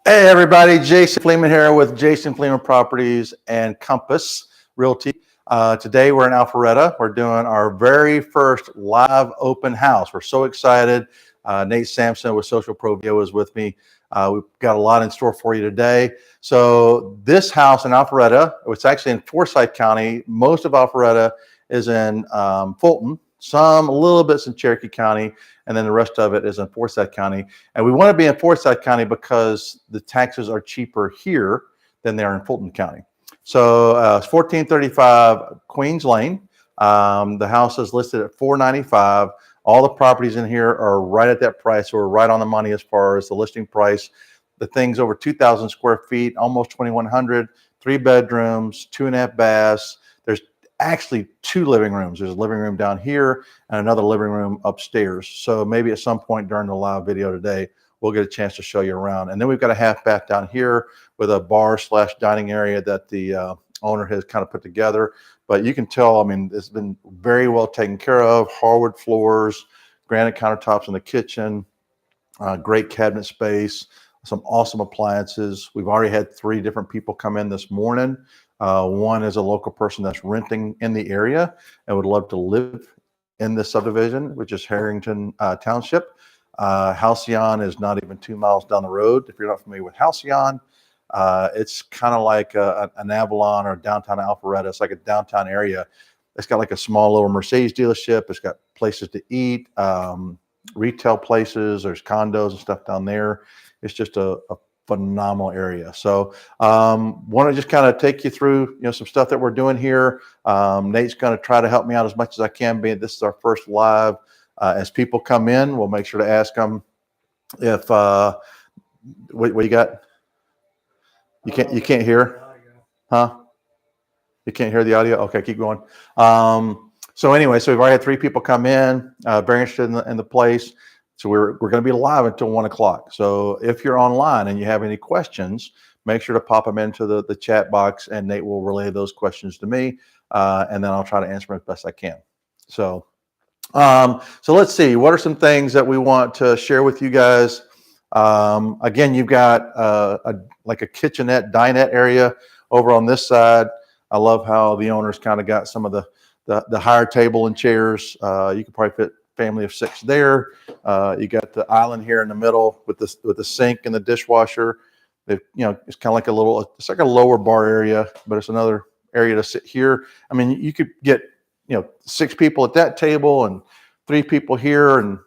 Hey everybody, Jason Fleeman here with Jason Fleeman Properties and Compass Realty. Today we're in Alpharetta. We're doing our very first live open house. We're so excited. Nate Sampson with Social Pro Video is with me. We've got a lot in store for you today. So this house in Alpharetta, it's actually in Forsyth County. Most of Alpharetta is in Fulton. Some, a little bits in Cherokee County, and then the rest of it is in Forsyth County. And we want to be in Forsyth County because the taxes are cheaper here than they are in Fulton County. So it's 1435 Queens Lane. The house is listed at $495. All the properties in here are right at that price, so we're right on the money as far as the listing price. The thing's over 2,000 square feet, almost 2,100, 3 bedrooms, 2.5 baths. There's actually 2 living rooms. There's a living room down here and another living room upstairs. So maybe at some point during the live video today, we'll get a chance to show you around. And then we've got a half bath down here with a bar / dining area that the owner has kind of put together. But you can tell, I mean, it's been very well taken care of. Hardwood floors, granite countertops in the kitchen, great cabinet space, some awesome appliances. We've already had 3 different people come in this morning. One is a local person that's renting in the area and would love to live in this subdivision, which is Harrington Township. Halcyon is not even 2 miles down the road. If you're not familiar with Halcyon, it's kind of like an Avalon or Downtown Alpharetta. It's like a downtown area. It's got like a small little Mercedes dealership. It's got places to eat, retail places. There's condos and stuff down there. It's just a phenomenal area. So want to just kind of take you through, some stuff that we're doing here. Nate's going to try to help me out as much as I can. Being this is our first live. As people come in, we'll make sure to ask them if what you got. You can't hear, huh? You can't hear the audio. Okay, keep going. So anyway, so we've already had 3 people come in, very interested in the place. So we're going to be live until 1 o'clock. So if you're online and you have any questions, make sure to pop them into the chat box, and Nate will relay those questions to me, and then I'll try to answer them as best I can. So, so let's see. What are some things that we want to share with you guys? Again, you've got like a kitchenette, dinette area over on this side. I love how the owner's kind of got some of the higher table and chairs. You could probably fit family of 6 there. You got the island here in the middle with the sink and the dishwasher. It's kind of like it's like a lower bar area, but it's another area to sit here. I mean, you could get 6 people at that table and 3 people here, and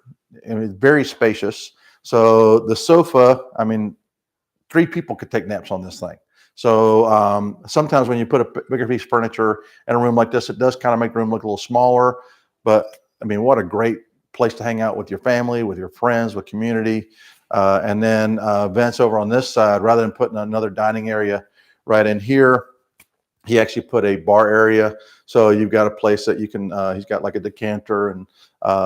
it's very spacious. So the sofa, I mean, 3 people could take naps on this thing. So sometimes when you put a bigger piece of furniture in a room like this, it does kind of make the room look a little smaller. But I mean, what a great place to hang out with your family, with your friends, with community. And then vents over on this side. Rather than putting another dining area right in here, he actually put a bar area. So you've got a place that you can, he's got like a decanter and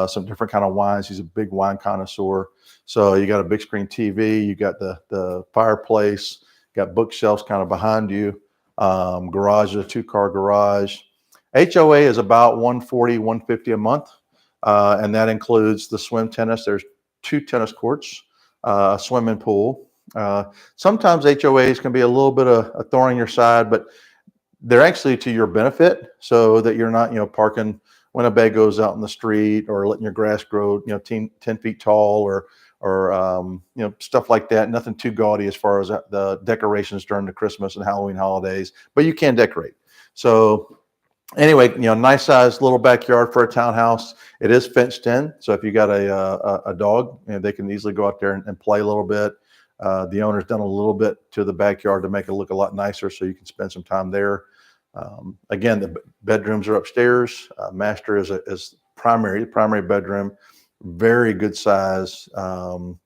some different kind of wines. He's a big wine connoisseur. So you got a big screen TV, you got the fireplace, got bookshelves kind of behind you, garage, a 2-car garage. HOA is about $140, $150 a month. And that includes the swim tennis. There's 2 tennis courts, a swimming pool. Sometimes HOAs can be a little bit of a thorn in your side, but they're actually to your benefit, so that you're not, parking Winnebagos out in the street, or letting your grass grow, 10 feet tall, or stuff like that. Nothing too gaudy as far as the decorations during the Christmas and Halloween holidays, but you can decorate. So anyway, nice sized little backyard for a townhouse. It is fenced in, so if you got a dog, they can easily go out there and play a little bit. The owner's done a little bit to the backyard to make it look a lot nicer, so you can spend some time there. Again, the bedrooms are upstairs. Master is primary bedroom, very good size. The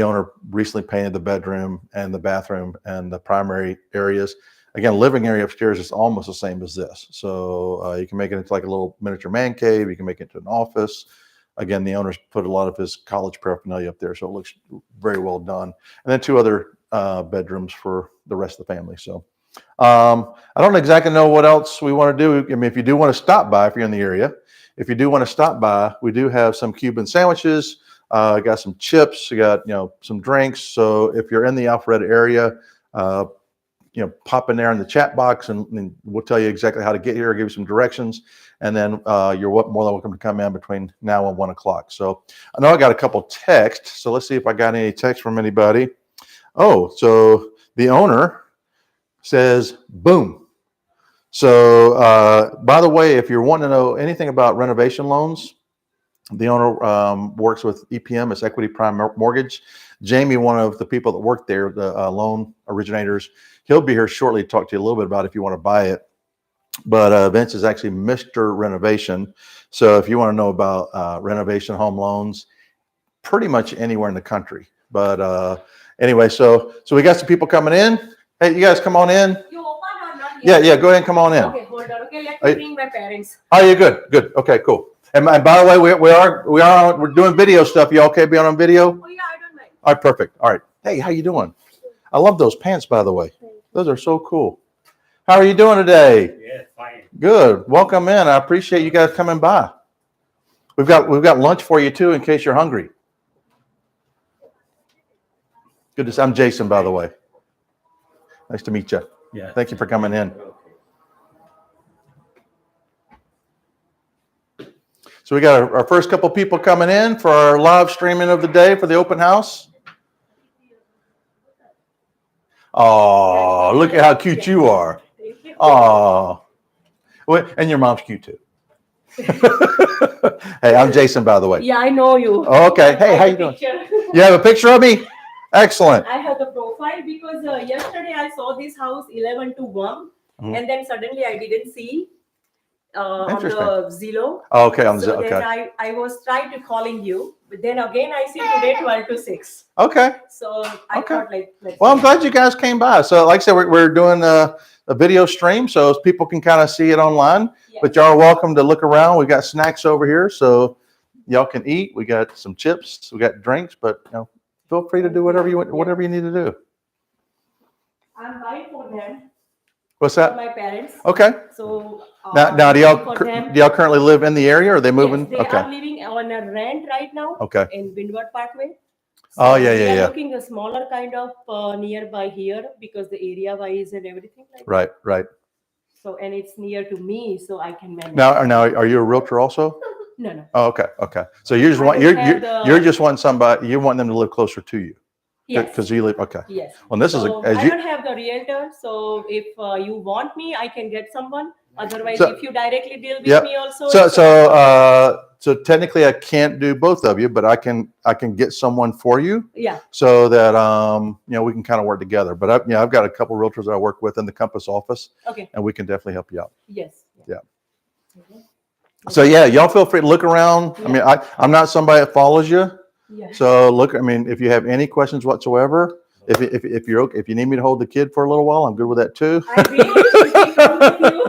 owner recently painted the bedroom and the bathroom and the primary areas. Again, living area upstairs is almost the same as this. So you can make it into like a little miniature man cave. You can make it into an office. Again, the owner's put a lot of his college paraphernalia up there, so it looks very well done. And then 2 other bedrooms for the rest of the family. So I don't exactly know what else we want to do. I mean, if you do want to stop by, if you're in the area, if you do want to stop by, we do have some Cuban sandwiches. Got some chips. You got, some drinks. So if you're in the Alpharetta area, pop in there in the chat box and we'll tell you exactly how to get here, give you some directions. And then you're more than welcome to come in between now and 1 o'clock. So I know I got a couple texts. So let's see if I got any texts from anybody. Oh, so the owner says, boom. So by the way, if you're wanting to know anything about renovation loans, the owner works with EPM, it's Equity Prime Mortgage. Jamie, one of the people that work there, the loan originators, he'll be here shortly to talk to you a little bit about if you want to buy it. But Vince is actually Mr. Renovation. So if you want to know about renovation home loans, pretty much anywhere in the country. But anyway, so we got some people coming in. Hey, you guys come on in. You open or not yet? Yeah, go ahead and come on in. Okay, hold on. Okay, let me bring my parents. Oh, you're good. Okay, cool. And by the way, we're doing video stuff. You okay being on video? Oh yeah, I don't mind. All right, perfect. All right. Hey, how you doing? I love those pants, by the way. Those are so cool. How are you doing today? Yeah, fine. Good. Welcome in. I appreciate you guys coming by. We've got lunch for you too, in case you're hungry. Good to see. I'm Jason, by the way. Nice to meet you. Yeah. Thank you for coming in. So we got our first couple people coming in for our live streaming of the day for the open house. Oh, look at how cute you are. Oh, and your mom's cute too. Hey, I'm Jason, by the way. Yeah, I know you. Okay. Hey, how you doing? You have a picture of me? Excellent. I have the profile because yesterday I saw this house 11 to 1 and then suddenly I didn't see on the Zillow. Oh, okay, on the so Zillow. Okay. Then I was trying to calling you, but then again I see today 12 to 6. Okay. So I thought like. Well, I'm glad you guys came by. So like I said, we're doing a video stream so people can kind of see it online. Yes. But y'all are welcome to look around. We got snacks over here, so y'all can eat. We got some chips. We got drinks, but feel free to do whatever you need to do. I'm buying for them. What's that? For my parents. Okay. So now do y'all currently live in the area, or are they moving? Yes, they are living on a rent right now. Okay. In Windward Parkway. So we are looking a smaller kind of nearby here because the area wise and everything like that. Right. So and it's near to me, so I can manage. Now are you a realtor also? No. Oh, okay. So you just want you're just wanting somebody, you want them to live closer to you. Yes. Because you live, okay. Yes. Well, this is I don't have the realtor, so if you want me, I can get someone. Otherwise, if you directly deal with me also. So technically, I can't do both of you, but I can get someone for you. Yeah. So that we can kind of work together. But I've got a couple of realtors that I work with in the Compass office. Okay. And we can definitely help you out. Yes. Yeah. So y'all feel free to look around. Yeah. I mean, I'm not somebody that follows you. Yeah. So look, I mean, if you have any questions whatsoever, if you need me to hold the kid for a little while, I'm good with that too. I really with you.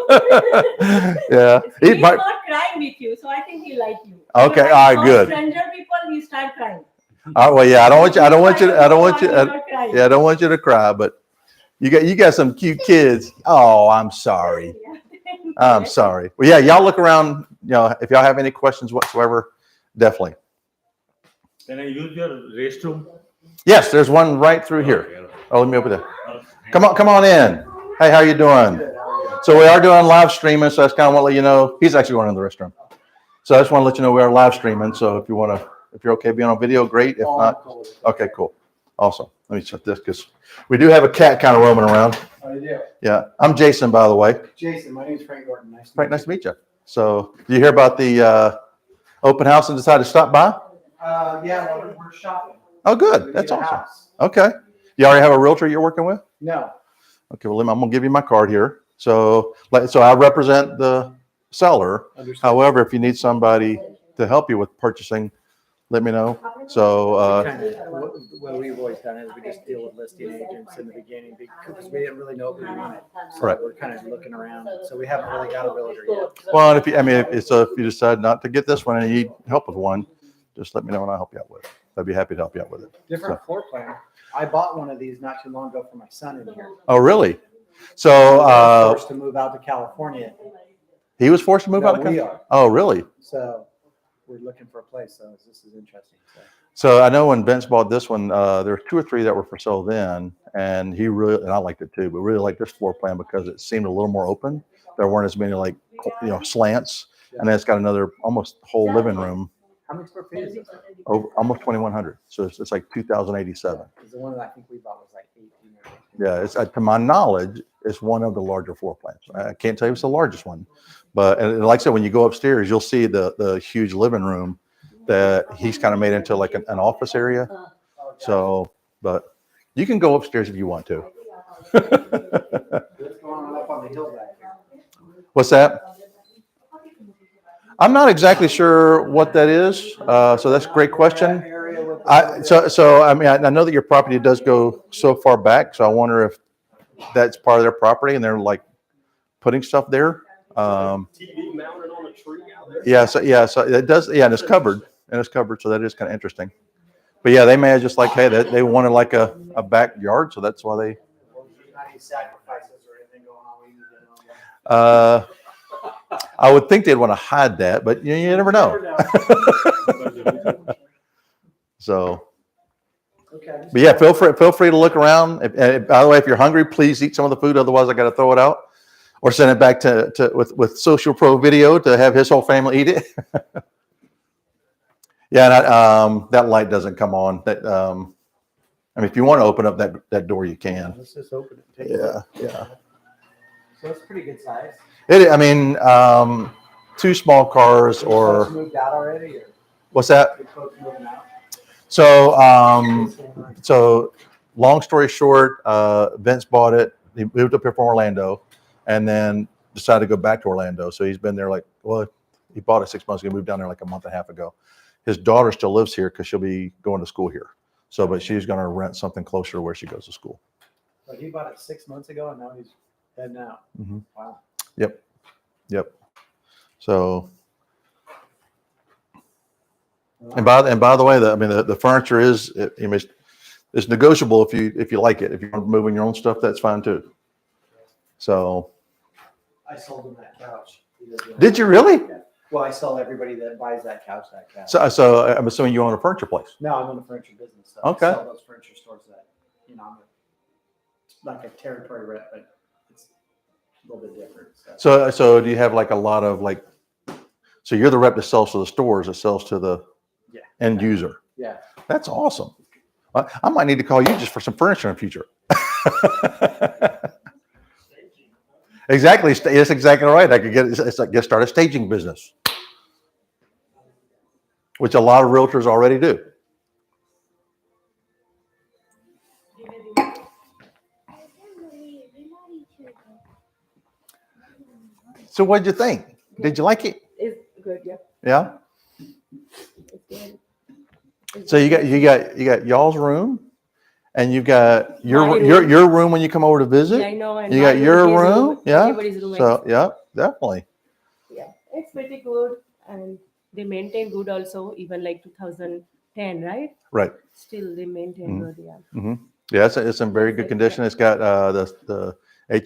Yeah. He's not crying with you, so I think he like you. Okay. All right. Good. Stranger people, he start crying. All right. Well, yeah. I don't want you to cry, but you got some cute kids. Oh, I'm sorry. I'm sorry. Well, yeah. Y'all look around. If y'all have any questions whatsoever, definitely. Can I use your restroom? Yes, there's one right through here. Oh, let me open that. Come on in. Hey, how you doing? So we are doing live streaming, so I just kind of want to let you know. He's actually going in the restroom. So I just want to let you know we are live streaming. So if you're okay being on video, great. If not, okay, cool. Awesome. Let me shut this because we do have a cat kind of roaming around. Oh, you do? Yeah. I'm Jason, by the way. Jason, my name is Frank Gordon. Nice to meet you. So did you hear about the open house and decided to stop by? Yeah, we're shopping. Oh, good. That's awesome. Okay. You already have a realtor you're working with? No. Okay. Well, I'm going to give you my card here. So I represent the seller. Understood. However, if you need somebody to help you with purchasing, let me know. So what we've always done is we just deal with listing agents in the beginning because we didn't really know what we wanted. So right. We're kind of looking around. So we haven't really got a realtor yet. Well, if you decide not to get this one and you need help with one, just let me know and I'll help you out with it. I'd be happy to help you out with it. Different floor plan. I bought one of these not too long ago for my son in here. Oh, really? So forced to move out to California. He was forced to move out of California? We are. Oh, really? So we're looking for a place. So this is interesting. So I know when Vince bought this one, there were 2 or 3 that were for sale then, and he really, and I liked it too, but really liked this floor plan because it seemed a little more open. There weren't as many like, slants, and then it's got another almost whole living room, How many square feet is it? over almost 2,100. So it's like 2,087. Because the one that I think we bought was like 18. Yeah, it's to my knowledge, it's one of the larger floor plans. I can't tell you it's the largest one, but and like I said, when you go upstairs, you'll see the huge living room that he's kind of made into like an office area. So, but you can go upstairs if you want to. What's going on up on the hill back here? What's that? I'm not exactly sure what that is. So that's a great question. I mean, I know that your property does go so far back, so I wonder if that's part of their property and they're like putting stuff there. TV mounted on a tree out there. So it does. Yeah, and it's covered, so that is kind of interesting. But yeah, they may have just like, hey, they wanted like a backyard, so that's why they. Any sacrifices or anything going on? We need to know. I would think they'd want to hide that, but you never know. So, Okay. but yeah, feel free to look around. By the way, if you're hungry, please eat some of the food. Otherwise, I got to throw it out or send it back to with Social Pro Video to have his whole family eat it. Yeah, and that light doesn't come on. That I mean, if you want to open up that door, you can. Let's just open it. Take a look. Yeah. So it's pretty good size. I mean, 2 small cars or Folks moved out already, or what's that? good folks moving out? So long story short, Vince bought it. He moved up here from Orlando and then decided to go back to Orlando. So he's been there he bought it 6 months ago, moved down there like a month and a half ago. His daughter still lives here because she'll be going to school here. So, but she's going to rent something closer to where she goes to school. But he bought it 6 months ago and now he's heading out. Mm-hmm. Wow. Yep. So, and by the way, the furniture is it's negotiable if you like it. If you want to move in your own stuff, that's fine too. So, I sold him that couch. did you really? Well, I sell everybody that buys that couch. So I'm assuming you own a furniture place. No, I'm in the furniture business. So Okay. I sell those furniture stores that, I'm like a territory rep, but it's a little bit different. So do you have like a lot of like? So you're the rep that sells to the stores, that sells to the end user. Yeah. That's awesome. I might need to call you just for some furniture in the future. Exactly. That's exactly right. I could start a staging business, which a lot of realtors already do. So what'd you think? Did you like it? It's good, yeah. Yeah. It's good. So you got y'all's room, and you've got your My room. your room when you come over to visit. Yeah, I know. And You my got your his room, yeah. Everybody's room. So yeah, definitely. Yeah, it's pretty good, and they maintain good also. Even like 2010, right? Right. Still they maintain good. Yeah. Mm-hmm. Yeah, it's in very good condition. It's got the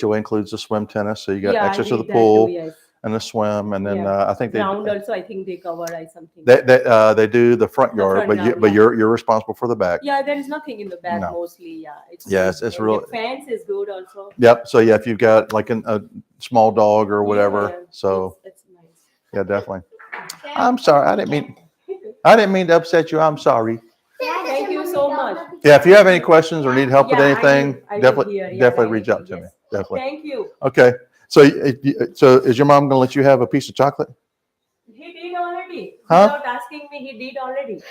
HOA includes the swim tennis, so you got Yeah, I access to the read that pool too, yes. and the swim, and then Yeah. I think Ground also, I think they cover something. they do the front yard, front yard, but yeah. you're responsible for the back. Yeah, there is nothing in the back No. mostly. Yeah, it's It's real. The fence is good also. Yep. So yeah, if you've got like a small dog or whatever, Yeah, so it's nice. yeah, definitely. I'm sorry, I didn't mean to upset you. I'm sorry. Thank you so much. Yeah, if you have any questions or need help with Yeah, anything, I will definitely hear. Yeah, definitely right. reach out to me. Yes. Definitely. Thank you. Okay. So is your mom gonna let you have a piece of chocolate? He did already. Huh? Without asking me, he did already.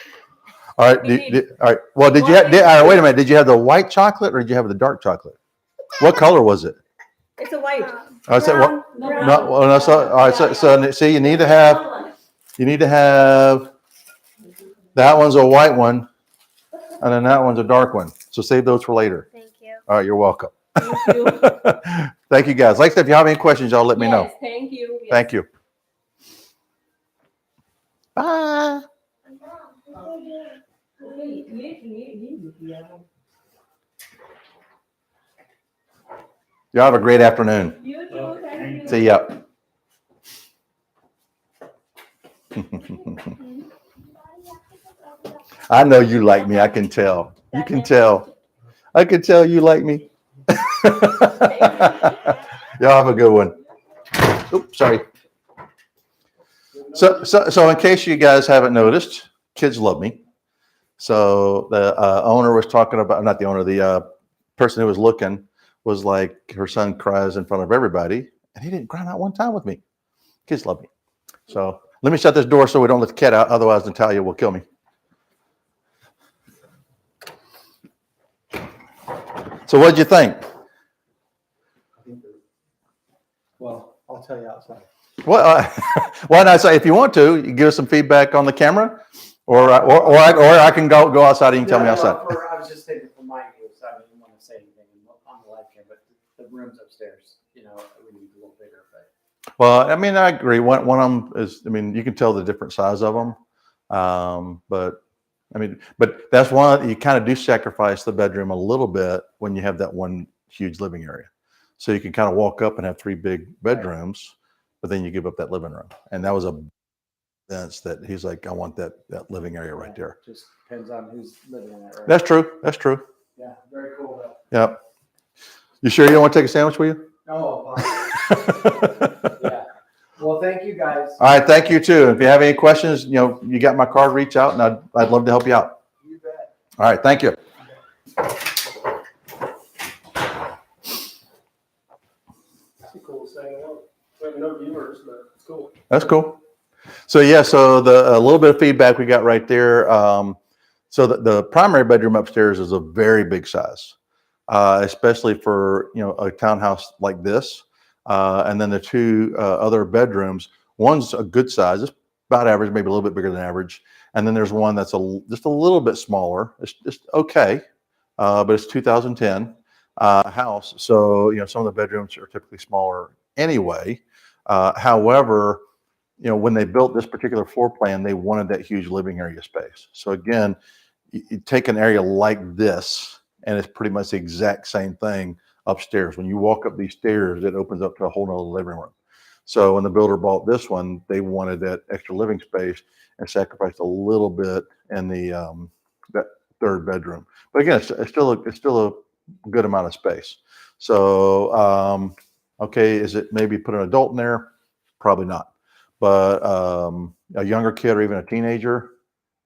All right. He did. All right. Well, all right, wait a minute. Did you have the white chocolate or did you have the dark chocolate? What color was it? It's a white. I said, Brown. what? No, No, well, no, so, all right. So see, you need to have that one's a white one, and then that one's a dark one. So save those for later. Thank you. All right. You're welcome. Thank you. Thank you, guys. Like I said, if you have any questions, y'all let me know. Yes, thank you. Yes. Thank you. Bye. Y'all have a great afternoon. You too. Thank you. See ya. I know you like me. I can tell. You can tell. I can tell you like me. Y'all have a good one. Oops, sorry. So in case you guys haven't noticed, kids love me. So the owner was talking about, not the owner, the person who was looking was like, her son cries in front of everybody, and he didn't cry not one time with me. Kids love me. So let me shut this door so we don't let the cat out. Otherwise, Natalia will kill me. So what'd you think? Well, I'll tell you outside. Well, why not say, if you want to, you give us some feedback on the camera, or I can go outside and you can tell me outside. I was just thinking from my view, so I didn't want to say anything on the live cam, but the rooms upstairs, you know, we need a little bigger. But Well, I mean, I agree. One of them is, I mean, you can tell the different size of them. But I mean, but that's one, you kind of do sacrifice the bedroom a little bit when you have that one huge living area. So you can kind of walk up and have 3 big bedrooms, but then you give up that living room. And that was a sense that he's like, I want that living area right there. just depends on who's living in that. Right? That's true. That's true. Yeah, very cool though. Yep. You sure you don't want to take a sandwich with you? Oh, yeah. Well, thank you guys. All right. Thank you too. If you have any questions, you know, you got my card, reach out, and I'd love to help you out. You bet. All right. Thank you. It's cool saying, we have no viewers, but it's cool. That's cool. So yeah, so a little bit of feedback we got right there. So the primary bedroom upstairs is a very big size, especially for, you know, a townhouse like this. And then the 2 other bedrooms, one's a good size, it's about average, maybe a little bit bigger than average. And then there's one that's just a little bit smaller. It's just okay, but it's 2010 house. So, you know, some of the bedrooms are typically smaller anyway. However, you know, when they built this particular floor plan, they wanted that huge living area space. So again, you take an area like this, and it's pretty much the exact same thing upstairs. When you walk up these stairs, it opens up to a whole nother living room. So when the builder bought this one, they wanted that extra living space and sacrificed a little bit in the that 3rd bedroom. But again, it's still a good amount of space. So okay, is it maybe put an adult in there? Probably not. But a younger kid or even a teenager,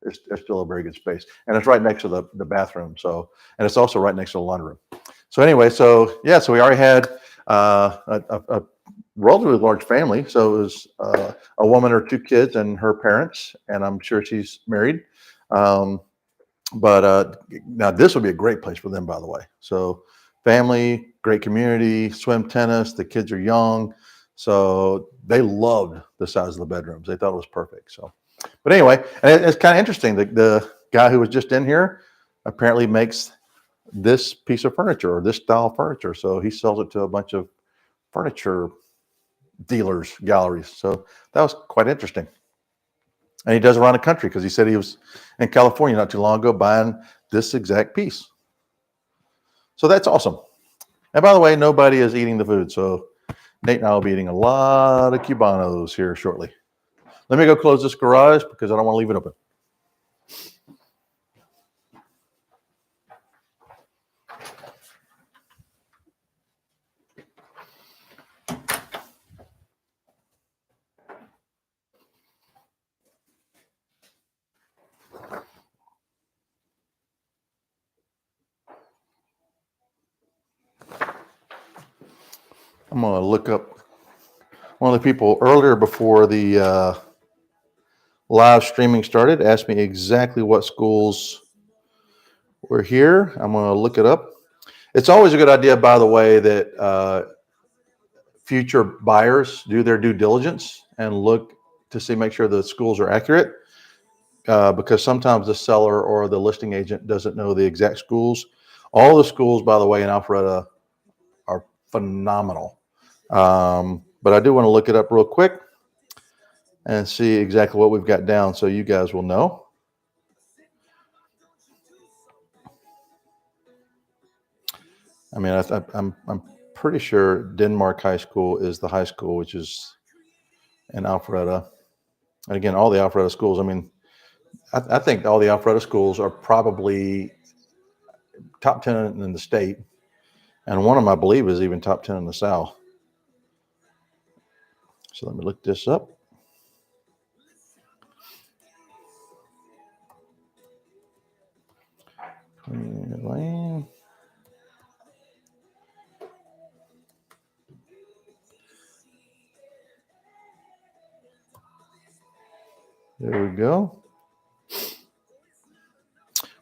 it's still a very good space. And it's right next to the bathroom. So, and it's also right next to the laundry room. So anyway, so yeah, so we already had a relatively large family. So it was a woman or 2 kids and her parents, and I'm sure she's married. But now this would be a great place for them, by the way. So family, great community, swim, tennis, the kids are young. So they loved the size of the bedrooms. They thought it was perfect. So, but anyway, and it's kind of interesting. The guy who was just in here apparently makes this piece of furniture or this style of furniture. So he sells it to a bunch of furniture dealers, galleries. So that was quite interesting. And he does around the country because he said he was in California not too long ago buying this exact piece. So that's awesome. And by the way, nobody is eating the food. So Nate and I will be eating a lot of Cubanos here shortly. Let me go close this garage because I don't want to leave it open. I'm going to look up one of the people earlier before the live streaming started, asked me exactly what schools were here. I'm going to look it up. It's always a good idea, by the way, that future buyers do their due diligence and look to make sure the schools are accurate, because sometimes the seller or the listing agent doesn't know the exact schools. All the schools, by the way, in Alpharetta are phenomenal. But I do want to look it up real quick and see exactly what we've got down so you guys will know. I mean, I'm pretty sure Denmark High School is the high school, which is in Alpharetta. And again, all the Alpharetta schools, I mean, I think all the Alpharetta schools are probably top 10 in the state. And one of them, I believe, is even top 10 in the South. So let me look this up. Lane. There we go.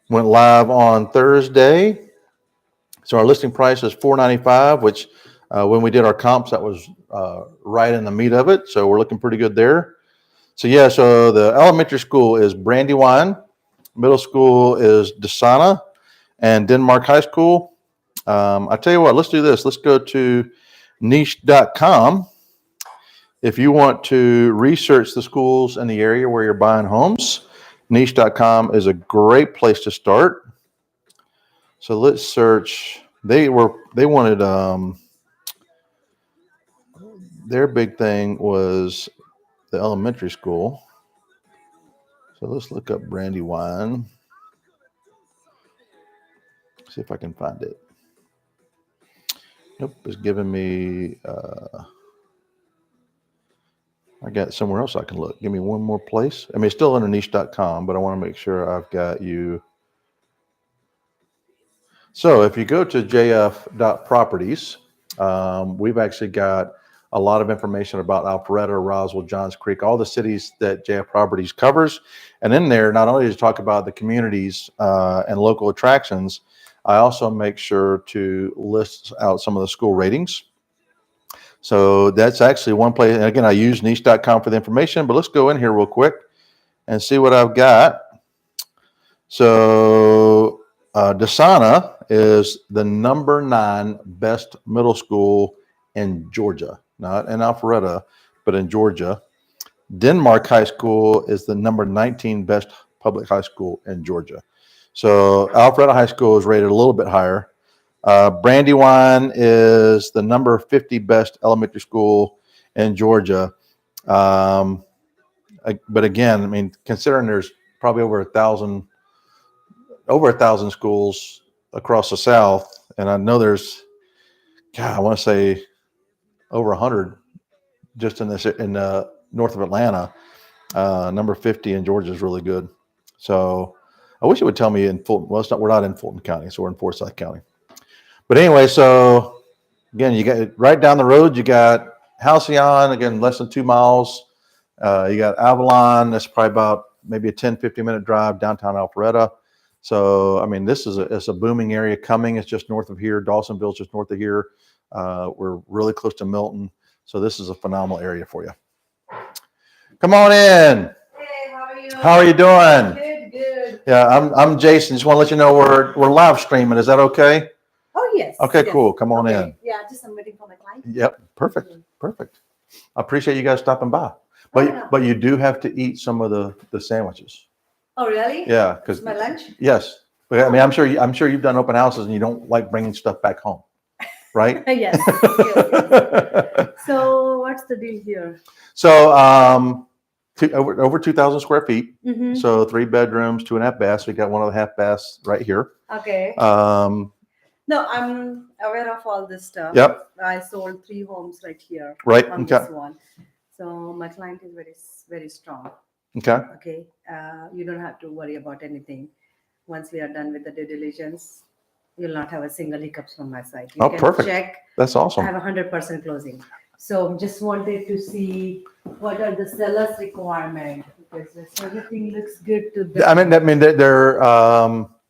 Went live on Thursday. So our listing price is $495, which when we did our comps, that was right in the meat of it. So we're looking pretty good there. So yeah, so the elementary school is Brandywine, middle school is Desana, and Denmark High School. I tell you what, let's do this. Let's go to niche.com. If you want to research the schools in the area where you're buying homes, niche.com is a great place to start. So let's search. They wanted their big thing was the elementary school. So let's look up Brandywine. See if I can find it. Nope, it's giving me I got somewhere else I can look. Give me one more place. I mean, it's still under niche.com, but I want to make sure I've got you. So if you go to jf.properties, we've actually got a lot of information about Alpharetta, Roswell, Johns Creek, all the cities that JF Properties covers. And in there, not only does it talk about the communities and local attractions, I also make sure to list out some of the school ratings. So that's actually one place. And again, I use niche.com for the information, but let's go in here real quick and see what I've got. So Desana is the number 9 best middle school in Georgia, not in Alpharetta, but in Georgia. Denmark High School is the number 19 best public high school in Georgia. So Alpharetta High School is rated a little bit higher. Brandywine is the number 50 best elementary school in Georgia. But again, I mean, considering there's probably over 1,000 schools across the South, and I know there's, I want to say over 100 just in north of Atlanta. Number 50 in Georgia is really good. So I wish it would tell me in Fulton. Well, we're not in Fulton County, so we're in Forsyth County. But anyway, so again, you got right down the road, you got Halcyon, again, less than 2 miles. You got Avalon, that's probably about maybe a 10-15 minute drive downtown Alpharetta. So, I mean, this is it's a booming area coming. It's just north of here. Dawsonville's just north of here. We're really close to Milton. So this is a phenomenal area for you. Come on in. Hey, how are you? How are you doing? Good. Yeah, I'm Jason. Just want to let you know we're live streaming. Is that okay? Oh, yes. Okay, yes. cool. Come on in. Yeah, just I'm waiting for my client. Yep, perfect. I appreciate you guys stopping by. But you do have to eat some of the sandwiches. Oh, really? Yeah, because my lunch? Yes. But I mean, I'm sure you've done open houses and you don't like bringing stuff back home, right? Yes. So what's the deal here? So over 2,000 square feet. Mm-hmm. So 3 bedrooms, 2.5 baths. We got one of the half baths right here. Okay. No, I'm aware of all this stuff. Yep. I sold 3 homes right here. Right. On Okay. this one. So my client is very, very strong. Okay. Okay. You don't have to worry about anything. Once we are done with the due diligence, you'll not have a single hiccups from my side. You can perfect. check. That's awesome. I have 100% closing. So just wanted to see what are the seller's requirement, because everything looks good to them. I mean, they're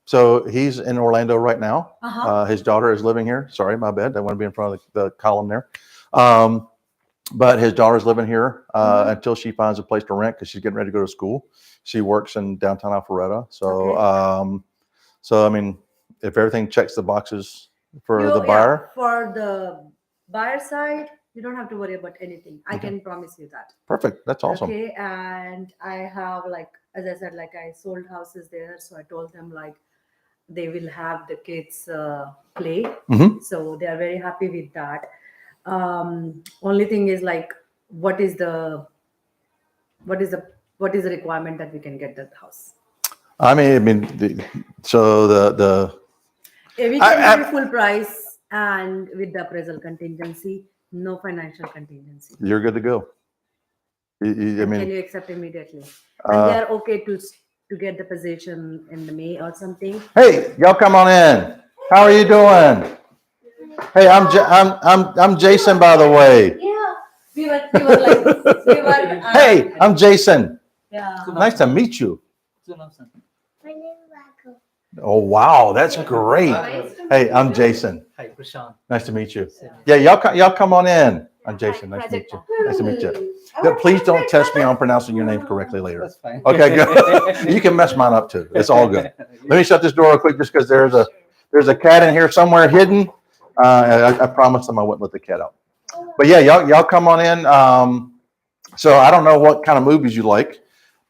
so he's in Orlando right now. Uh-huh. His daughter is living here. Sorry, my bad. I want to be in front of the column there. But his daughter's living here until she finds a place to rent because she's getting ready to go to school. She works in downtown Alpharetta. So, Okay. So I mean, if everything checks the boxes for the buyer. For the buyer side, you don't have to worry about anything. I can promise you that. Perfect. That's awesome. Okay. And I have, like, as I said, like I sold houses there. So I told them like they will have the kids play. Mm-hmm. So they are very happy with that. Only thing is like, what is the what is the requirement that we can get that house? I mean, so the We I- can give full price and with the appraisal contingency, no financial contingency. you're good to go. I And mean, can you accept immediately? And uh, they are okay to get the possession in the May or something. hey, y'all come on in. How are you doing? Hey, I'm Jason, by the way. Yeah, we were like, we were. Hey, I'm Jason. Yeah. Nice to meet you. My name is Michael. Oh, wow, that's great. Hey, I'm Jason. Hi, Prashant. Nice to meet you. Yeah, y'all come on in. I'm Jason. Nice to meet you. Nice to meet you. Please don't test me on pronouncing your name correctly later. That's fine. Okay, good. You can mess mine up too. It's all good. Let me shut this door real quick just because there's a cat in here somewhere hidden. I promised them I wouldn't let the cat out. But yeah, y'all come on in. So I don't know what kind of movies you like,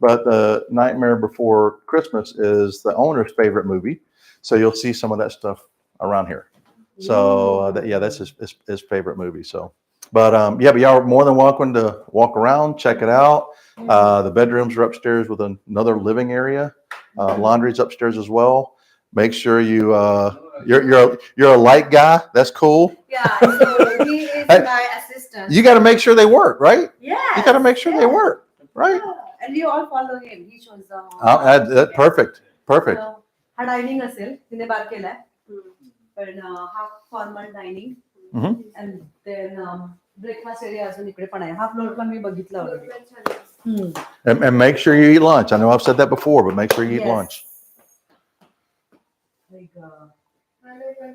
but The Nightmare Before Christmas is the owner's favorite movie. So you'll see some of that stuff around here. So that's his favorite movie. So, but but y'all are more than welcome to walk around, check it out. The bedrooms are upstairs with another living area. Laundry's upstairs as well. Make sure you're a light guy. That's cool. Yeah, so he is Hey, my assistant. You got to make sure they work, right? Yeah. You got to make sure they work, right? And we all follow him. He shows the Perfect. Perfect. हा dining असेल तिने बार केलाय पण हा formal dining Mhm. And then breakfast area अजून इकडे पण आहे हा फ्लोर पण मी बघितला already And make sure you eat lunch. I know I've said that before, but make sure you eat Yes. lunch.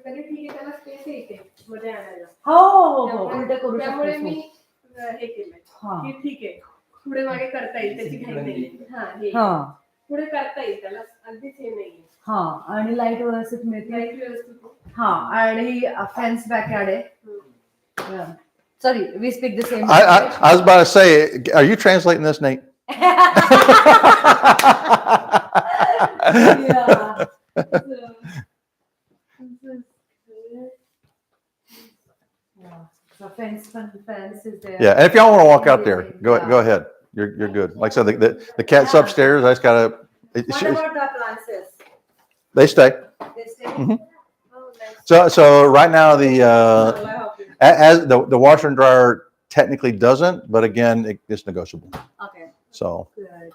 तरी ठीक आहे त्याला स्पेस येते मध्ये आणायला हो हो हो उलट करू त्यामुळे शकतो मी हे केलंय हा की ठीक आहे पुढे मागे करता येईल त्याची घाई नाही हा हे हा पुढे करता येईल त्याला अगदीच हे नाहीये हा आणि लाईट व्यवस्थित मिळते लाईट व्यवस्थित हा आणि फेन्स बॅकयार्ड आहे sorry we speak the same I was about to say, are you translating this, Nate? So fence is there. Yeah, and if y'all want to walk out there, go ahead. You're good. Like I said, the cat's upstairs. I just gotta. What about the appliances? They stay. They stay? Mhm. Oh, nice. So right now as the washer and dryer technically doesn't, but again it's negotiable. Okay. So Good.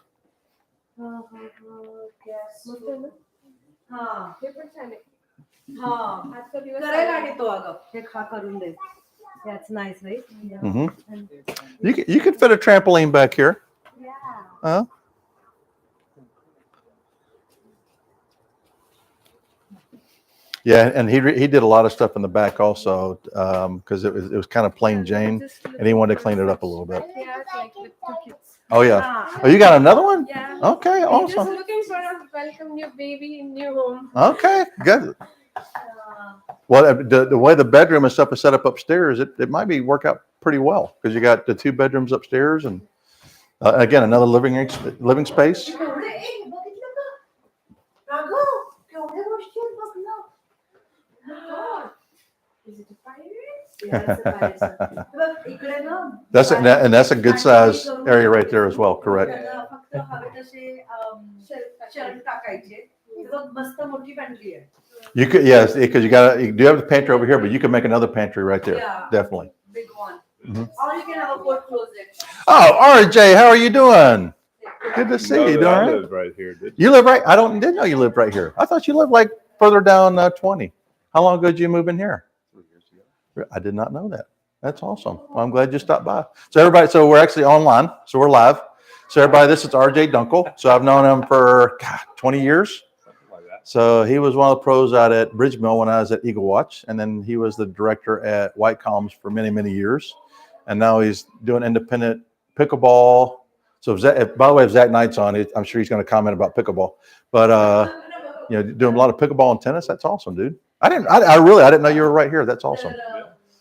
हा हे पण छान आहे हा आजचा दिवस करायला आणि तो अगं हे खा करून दे. That's nice, right? Yeah. mhm. You could fit a trampoline back here. Yeah. Yeah, and he did a lot of stuff in the back also because it was kind of plain Jane, and he wanted to clean it up a little bit. Yeah, it's like with two kids. Oh yeah. Oh, you got another one? Yeah. Okay, Just awesome. looking for a welcome new baby in new home. Okay, good. Well, the way the bedroom and stuff is set up upstairs, it might be work out pretty well because you got the two bedrooms upstairs and again another living space. केवढे ए, बघितलं का? राघव, केवढ्या गोष्टी आहेत बघ ना. Is it a pirate? Yeah, it's a fire. बघ, इकडे ना, That's a good size area right there as well. Correct. त्याला फक्त हवे तसे शेल्फ टाकायचे. बघ, मस्त मोठी pantry आहे. You could, yes, because you do have the pantry over here, but you can make another pantry right there. Yeah. Definitely. Big one. Mhm. Or you can have a coat closet. Oh, RJ, how are you doing? Good to see you. You doing all I right? lived right here, did You live right? Didn't know you lived right here. I thought you lived like further down 20. How long ago did you move in here? 3 years ago. I did not know that. That's awesome. Well, I'm glad you stopped by. So we're actually online. So we're live. So everybody, this is RJ Dunkel. So I've known him for 20 years. Something like that. So he was one of the pros out at Bridge Mill when I was at Eagle Watch. And then he was the director at White Columns for many, many years. And now he's doing independent pickleball. So by the way, if Zach Knight's on, I'm sure he's going to comment about pickleball. But doing a lot of pickleball and tennis. That's awesome, dude. I didn't know you were right here. That's awesome.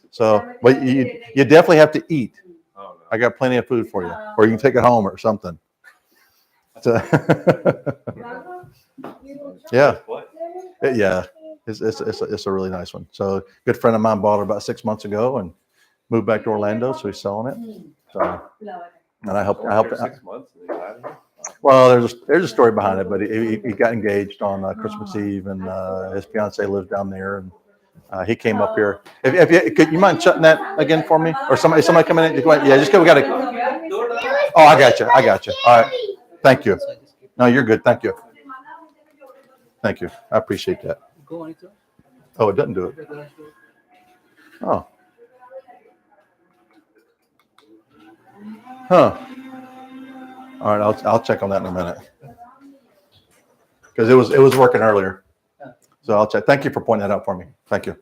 So, but you definitely have to eat. Oh, no. I got plenty of food for you, or you can take it home or something. So, yeah, yeah, it's a really nice one. So, a good friend of mine bought it about 6 months ago and moved back to Orlando, so he's selling it. So, and I helped. After 6 months, and they got here. Well, there's a story behind it, but he got engaged on Christmas Eve, and his fiance lives down there, and he came up here. If you could, you mind shutting that again for me, or somebody coming in? Yeah, just go. We got to. Oh, I got you. All right, thank you. No, you're good. Thank you. Thank you. I appreciate that. Oh, it doesn't do it. Oh. Huh. All right, I'll check on that in a minute. Because it was working earlier. So I'll check. Thank you for pointing that out for me. Thank you.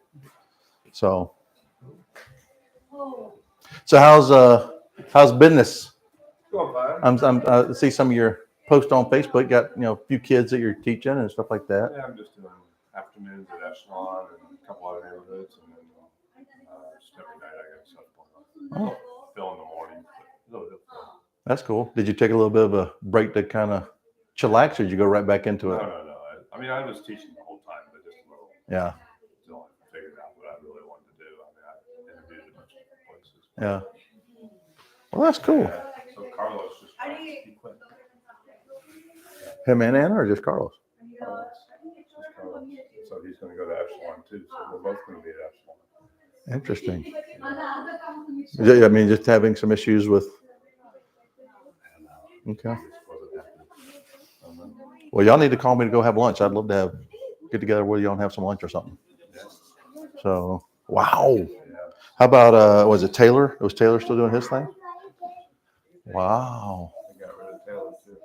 So how's business? I see some of your posts on Facebook. Got a few kids that you're teaching and stuff like that. Yeah, I'm just doing afternoons at Echelon and a couple other neighborhoods, and then just every night I got stuff going on. Fill in the morning, but a little bit of fun. That's cool. Did you take a little bit of a break to kind of chillax, or did you go right back into it? No. I mean, I was teaching the whole time, but just a little. Yeah. Until I figured out what I really wanted to do. I mean, I interviewed a bunch of different places. Yeah. Well, that's cool. Yeah. So Carlos just he quit. Him and Anna, or just Carlos? Carlos. So he's going to go to Echelon too. So we're both going to be at Echelon. Interesting. I mean, just having some issues with. Okay. Well, y'all need to call me to go have lunch. I'd love to get together with y'all and have some lunch or something. So, wow. How about, was it Taylor? Was Taylor still doing his thing? Wow. I got rid of Taylor too.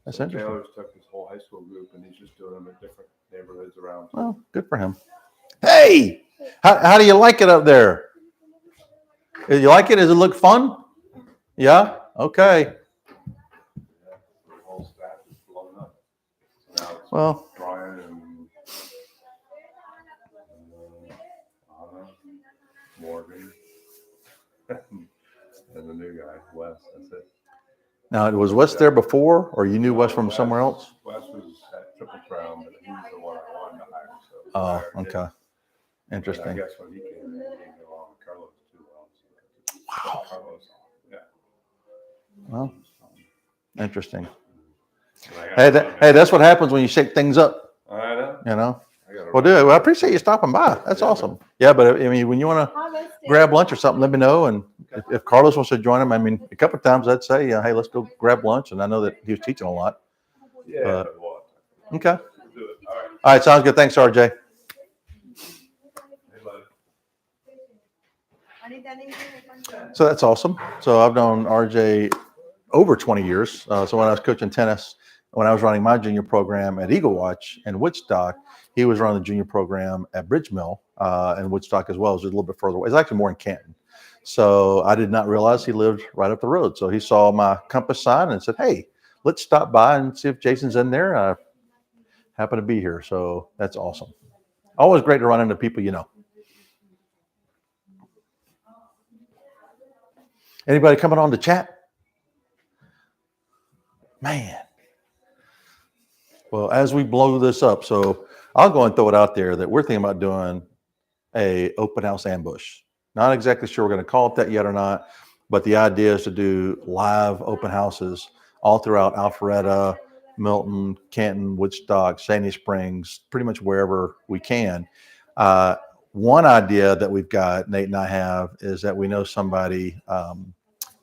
That's So interesting. Taylor's took his whole high school group and he's just doing them in different neighborhoods around. Well, good for him. Hey, how do you like it up there? You like it? Does it look fun? Yeah? Okay. The whole staff is blown up. So now it's Well, Brian and Anna, Morgan, and the new guy, Wes. That's it. now, was Wes there before, or you knew Wes from somewhere else? Wes was at Triple Crown, but he's the one I wanted to hire. So we Oh, hired him. okay. And I Interesting. guess when he came in, he didn't get along with Carlos too well. So Wow. Carlos, yeah. Well, interesting. And I got Hey, that's what happens when you shake things up, I know. you know? I got Well, dude, I appreciate you stopping by. That's awesome. Yeah, but I mean, when you want to grab lunch or something, let me know. And if Carlos wants to join him, I mean, a couple of times I'd say, hey, let's go grab lunch. And I know that he was teaching a lot. Yeah. But what? Okay. We'll do it. All right. All right. Sounds good. Thanks, RJ. Hey, bud. So that's awesome. So I've known RJ over 20 years. So when I was coaching tennis, when I was running my junior program at Eagle Watch in Woodstock, he was running the junior program at Bridge Mill in Woodstock as well. It was a little bit further away. It's actually more in Canton. So I did not realize he lived right up the road. So he saw my compass sign and said, hey, let's stop by and see if Jason's in there. I happen to be here. So that's awesome. Always great to run into people you know. Anybody coming on the chat? Man. Well, as we blow this up, so I'll go and throw it out there that we're thinking about doing a open house ambush. Not exactly sure we're going to call it that yet or not, but the idea is to do live open houses all throughout Alpharetta, Milton, Canton, Woodstock, Sandy Springs, pretty much wherever we can. One idea that we've got, Nate and I have, is that we know somebody,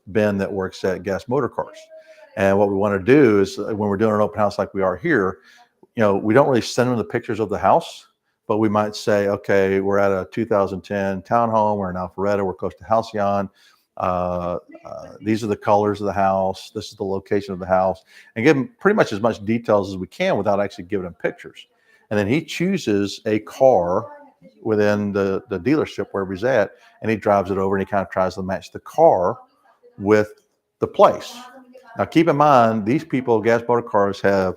Ben, that works at Gas Motor Cars. And what we want to do is when we're doing an open house like we are here, we don't really send them the pictures of the house, but we might say, okay, we're at a 2010 townhome. We're in Alpharetta. We're close to Halcyon. These are the colors of the house. This is the location of the house, and give them pretty much as much details as we can without actually giving them pictures. And then he chooses a car within the dealership wherever he's at, and he drives it over and he kind of tries to match the car with the place. Now, keep in mind, these people, Gas Motor Cars, have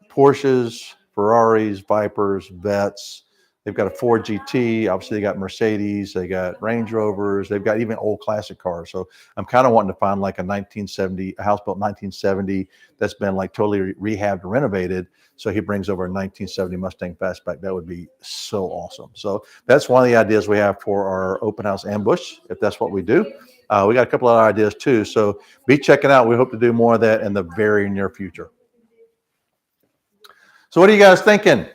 Porsches, Ferraris, Vipers, Vettes. They've got a Ford GT. Obviously, they got Mercedes. They got Range Rovers. They've got even old classic cars. So I'm kind of wanting to find like a 1970, a house built 1970 that's been like totally rehabbed and renovated. So he brings over a 1970 Mustang Fastback. That would be so awesome. So that's one of the ideas we have for our open house ambush, if that's what we do. We got a couple of ideas too. So be checking out. We hope to do more of that in the very near future. So what are you guys thinking?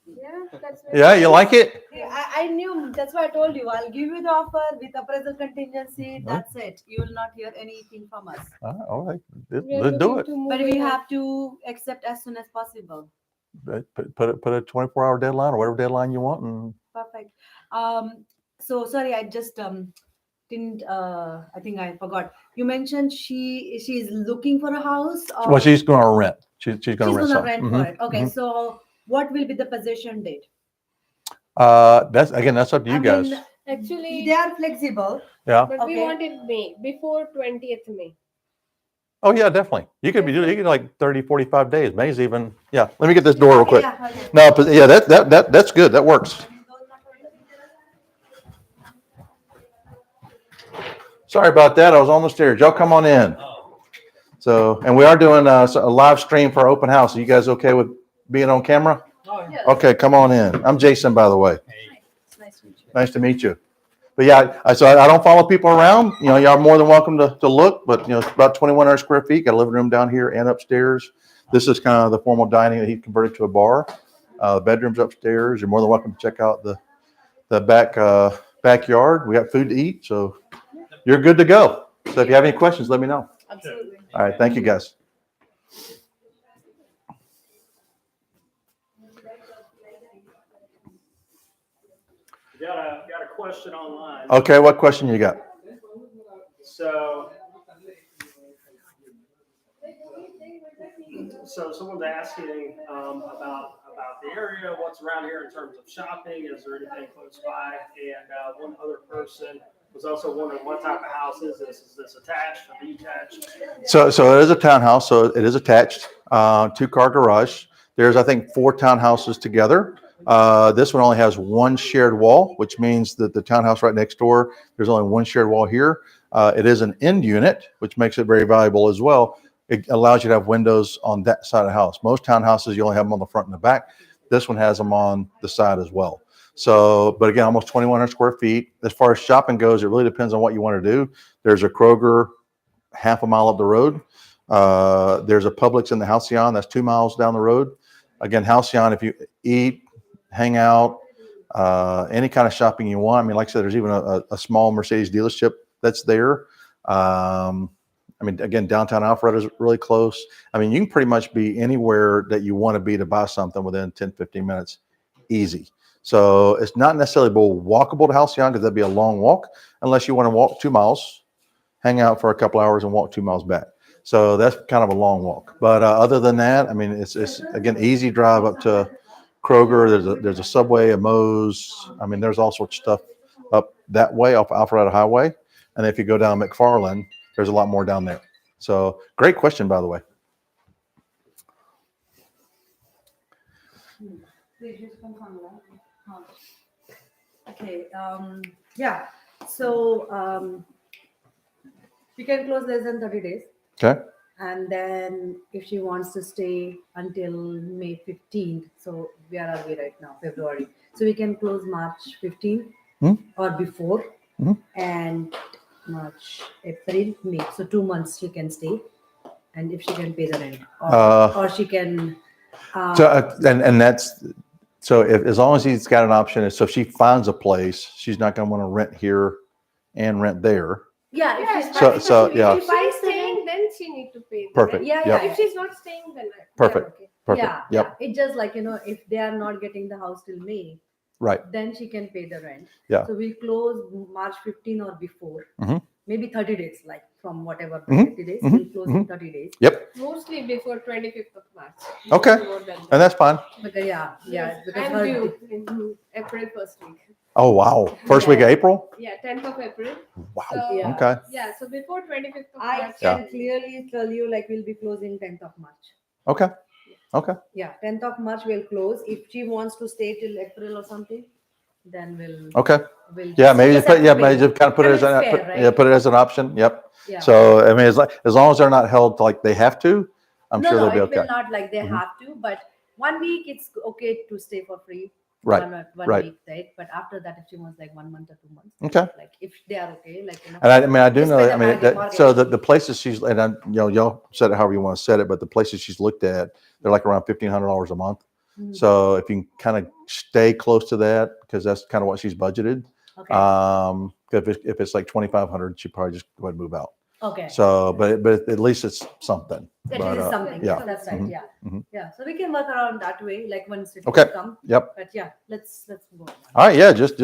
Yeah, that's Yeah, you like it? I knew, that's why I told you, I'll give you the offer with appraisal contingency, that's it. You will not hear anything from us. All right, let's do it. But we have to accept as soon as possible. Put a 24-hour deadline or whatever deadline you want. And Perfect. So sorry, I just didn't, I think I forgot. You mentioned she's looking for a house or? well, she's going to rent. She's going to She's rent gonna some. rent for it. Okay, so what will be the possession date? That's up to you I guys. mean, Actually, they are flexible. Yeah. but we Okay. want it May, before 20th May. Oh yeah, definitely. You could like 30, 45 days. May's even. Yeah. Let me get this door real quick. Yeah, okay. No, but yeah, that's good. That works. Sorry about that. I was on the stairs. Y'all come on in. So, and we are doing a live stream for our open house. Are you guys okay with being on camera? Yeah. Okay, come on in. I'm Jason, by the way. Nice to meet you. Nice to meet you. But yeah, so I don't follow people around. You know, y'all are more than welcome to look, but you know, it's about 2,100 square feet. Got a living room down here and upstairs. This is kind of the formal dining that he converted to a bar. The bedroom's upstairs. You're more than welcome to check out the backyard. We got food to eat, so you're good to go. So if you have any questions, let me know. Absolutely. All right, thank you guys. Got a question online. Okay, what question you got? So someone's asking about the area, what's around here in terms of shopping, is there anything close by? And one other person was also wondering what type of house is this? Is this attached or detached? So it is a townhouse, so it is attached, 2-car garage. There's, I think, 4 townhouses together. This one only has one shared wall, which means that the townhouse right next door, there's only one shared wall here. It is an end unit, which makes it very valuable as well. It allows you to have windows on that side of the house. Most townhouses, you only have them on the front and the back. This one has them on the side as well. So, but again, almost 2,100 square feet. As far as shopping goes, it really depends on what you want to do. There's a Kroger half a mile up the road. There's a Publix in the Halcyon, that's 2 miles down the road. Again, Halcyon, if you eat, hang out, any kind of shopping you want. I mean, like I said, there's even a small Mercedes dealership that's there. I mean, again, downtown Alpharetta is really close. I mean, you can pretty much be anywhere that you want to be to buy something within 10, 15 minutes, easy. So it's not necessarily walkable to Halcyon because that'd be a long walk unless you want to walk 2 miles, hang out for a couple hours and walk 2 miles back. So that's kind of a long walk. But other than that, I mean, it's again, easy drive up to Kroger. There's a Subway, a Moe's. I mean, there's all sorts of stuff up that way off Alpharetta Highway. And if you go down McFarland, there's a lot more down there. So great question, by the way. Okay, yeah, so we can close less than 30 days. Okay. And then if she wants to stay until May 15th, so where are we right now? February. So we can close March 15th or before, and March, April, May. So 2 months she can stay, and if she can pay the rent, or she can. And that's so if as long as he's got an option, so if she finds a place, she's not going to want to rent here and rent there. Yeah. Yeah, If she's So- so, yeah. If she's staying, then she need to pay. the Perfect. rent. Yeah, Yep. yeah. If she's not staying, then Perfect. okay. Perfect. Yeah, Yep. yeah. It's just like, if they are not getting the house till May, Right. then she can pay the rent. Yeah. So we close March 15 or before, maybe 30 days, like from whatever 30 days, we'll close in 30 days. Yep. Mostly before 25th of March. Okay. More than And that's fine. But yeah, because I'm her, due in April 1st week. Oh, wow. First week of April? Yeah, 10th of April. Wow. So, Yeah. Okay. Yeah, so before 25th of I March. can clearly tell you, like, we'll be closing 10th of March. Okay. Okay. Yeah, 10th of March we'll close. If she wants to stay till April or something, then we'll. Okay. We'll Yeah, just- maybe just put, have yeah, to maybe pay. just kind of put it I as mean, an, it's fair, yeah, right? put it as an option. Yep. Yeah. So, I mean, as long as they're not held like they have to, I'm sure they'll be it okay. will not like they have to, but 1 week it's okay to stay for free. Right, one right. week, right? But after that, if she wants like 1 month or 2 months, Okay. like if they are okay, like And I mean, I do Just know, by the I mean, market. so the places she's, and I, y'all said it however you want to set it, but the places she's looked at, they're like around $1,500 a month. Mhm. So if you can kind of stay close to that, because that's kind of what she's budgeted. Okay. If it's like 2,500, she probably just go ahead and move out. Okay. So, but at least it's something. At But, least something. yeah. Yeah, that's right. Mhm. Yeah. Mhm. Yeah. So we can work around that way, like once it Okay. come. Yep. But yeah, let's go. All right. Yeah. Just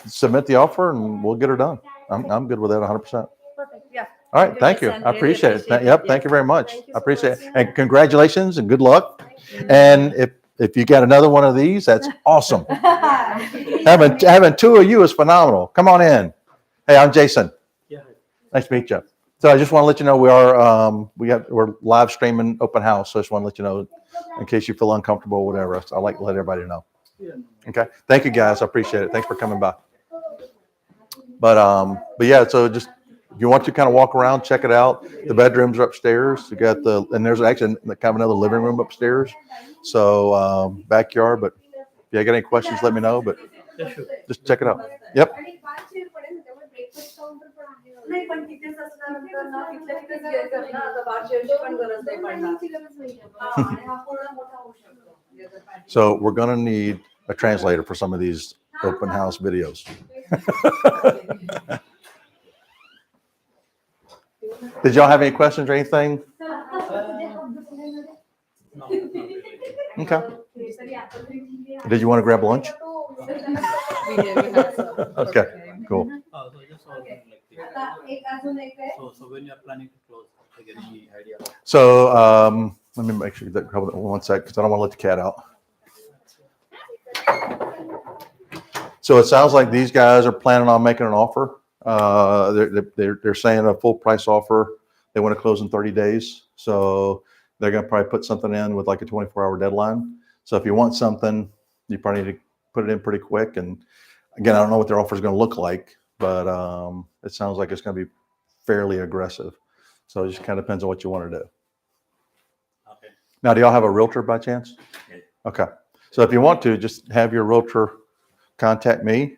submit the offer and we'll get her done. I'm good with that 100%. Perfect. Yeah. All right. Thank you. Jason. I Really appreciate it. appreciate Yep. it. Thank Yeah. you very much. Thank you I so appreciate much. it. And congratulations and good luck. And if you got another one of these, that's awesome. Having two of you is phenomenal. Come on in. Hey, I'm Jason. Yeah. Nice to meet you. So I just want to let you know we're live streaming open house. So I just want to let you know in case you feel uncomfortable or whatever. So I like to let everybody know. Yeah. Okay. Thank you guys. I appreciate it. Thanks for coming by. But yeah, so just if you want to kind of walk around, check it out. The bedrooms are upstairs. You got and there's actually kind of another living room upstairs. So backyard, but if you got any questions, let me know, but Yeah, sure. just check it out. Yep. नाही पण तिथेच असल्यानंतर ना तिथल्या तिथेच घ्यायचं ना आता बाहेरची पण गरज नाही पडणार हा, आणि हा पूर्ण मोठा होऊ शकतो. So we're going to need a translator for some of these open house videos. Did y'all have any questions or anything? Okay. Did you want to grab lunch? Okay, cool. So when you're planning to close, like any idea? So let me make sure that hold on one sec because I don't want to let the cat out. So it sounds like these guys are planning on making an offer. They're saying a full price offer. They want to close in 30 days. So they're going to probably put something in with like a 24-hour deadline. So if you want something, you probably need to put it in pretty quick. And again, I don't know what their offer is going to look like, but it sounds like it's going to be fairly aggressive. So it just kind of depends on what you want to do. Okay. Now, do y'all have a realtor by chance? Okay. Okay. So if you want to, just have your realtor contact me.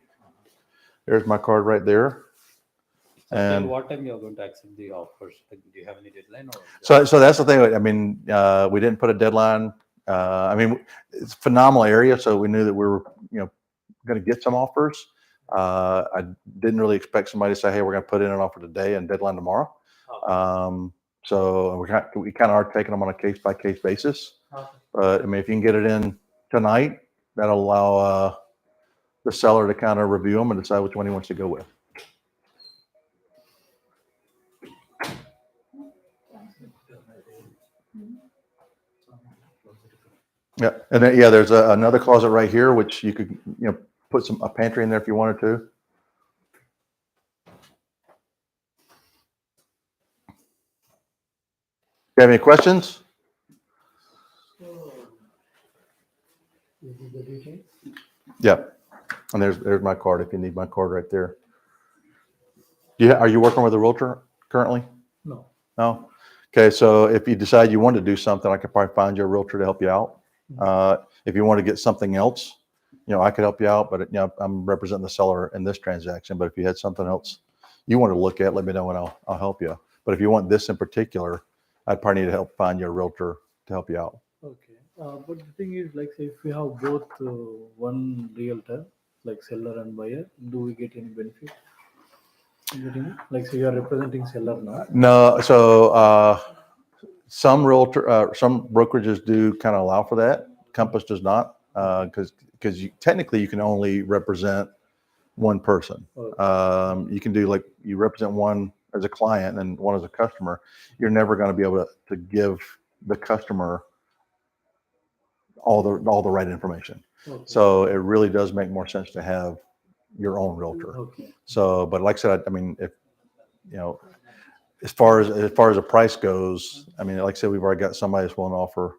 There's my card right there. And what time you're going to accept the offers? Like, do you have any deadline? Or So that's the thing. I mean, we didn't put a deadline. I mean, it's a phenomenal area, so we knew that we were, going to get some offers. I didn't really expect somebody to say, "Hey, we're going to put in an offer today and deadline tomorrow." So we kind of are taking them on a case by case basis. But I mean, if you can get it in tonight, that'll allow the seller to kind of review them and decide which one he wants to go with. Yeah, and then there's another closet right here, which you could put a pantry in there if you wanted to. You have any questions? Yeah, and there's my card if you need my card right there. Are you working with a realtor currently? No. No. Okay, so if you decide you want to do something, I could probably find you a realtor to help you out. If you want to get something else, I could help you out, but I'm representing the seller in this transaction. But if you had something else you want to look at, let me know and I'll help you. But if you want this in particular, I'd probably need to help find you a realtor to help you out. Okay, but the thing is, like, say, if we have both one realtor, like seller and buyer, do we get any benefit? Like, say, you are representing seller now. No, so some brokerages do kind of allow for that. Compass does not, because technically you can only represent one person. Okay. You can do like you represent one as a client and one as a customer. You're never going to be able to give the customer all the right information. Okay. So it really does make more sense to have your own realtor. Okay. So, but like I said, I mean, if as far as the price goes, I mean, like I said, we've already got somebody that's willing to offer,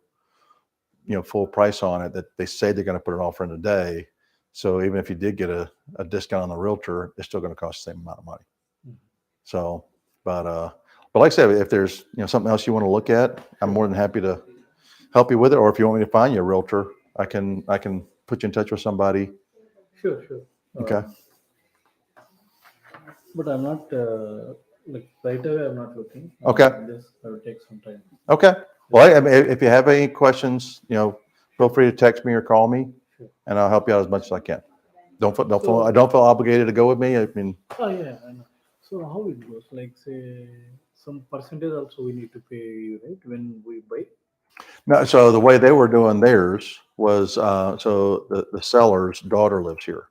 full price on it, that they say they're going to put an offer in today. So even if you did get a discount on the realtor, it's still going to cost the same amount of money. Mhm. So, but like I said, if there's, something else you want to look at, I'm more than happy to help you with it. Or if you want me to find you a realtor, I can put you in touch with somebody. Sure. Okay. But I'm not like right away. I'm not looking. Okay. This I will take some time. Okay. Well, I mean, if you have any questions, feel free to text me or call me, Sure. and I'll help you out as much as I can. I don't feel obligated to go with me. I mean, Oh yeah, I know. So how it goes? Like say some percentage also we need to pay you, right? When we buy. no. So the way they were doing theirs was, so the seller's daughter lives here,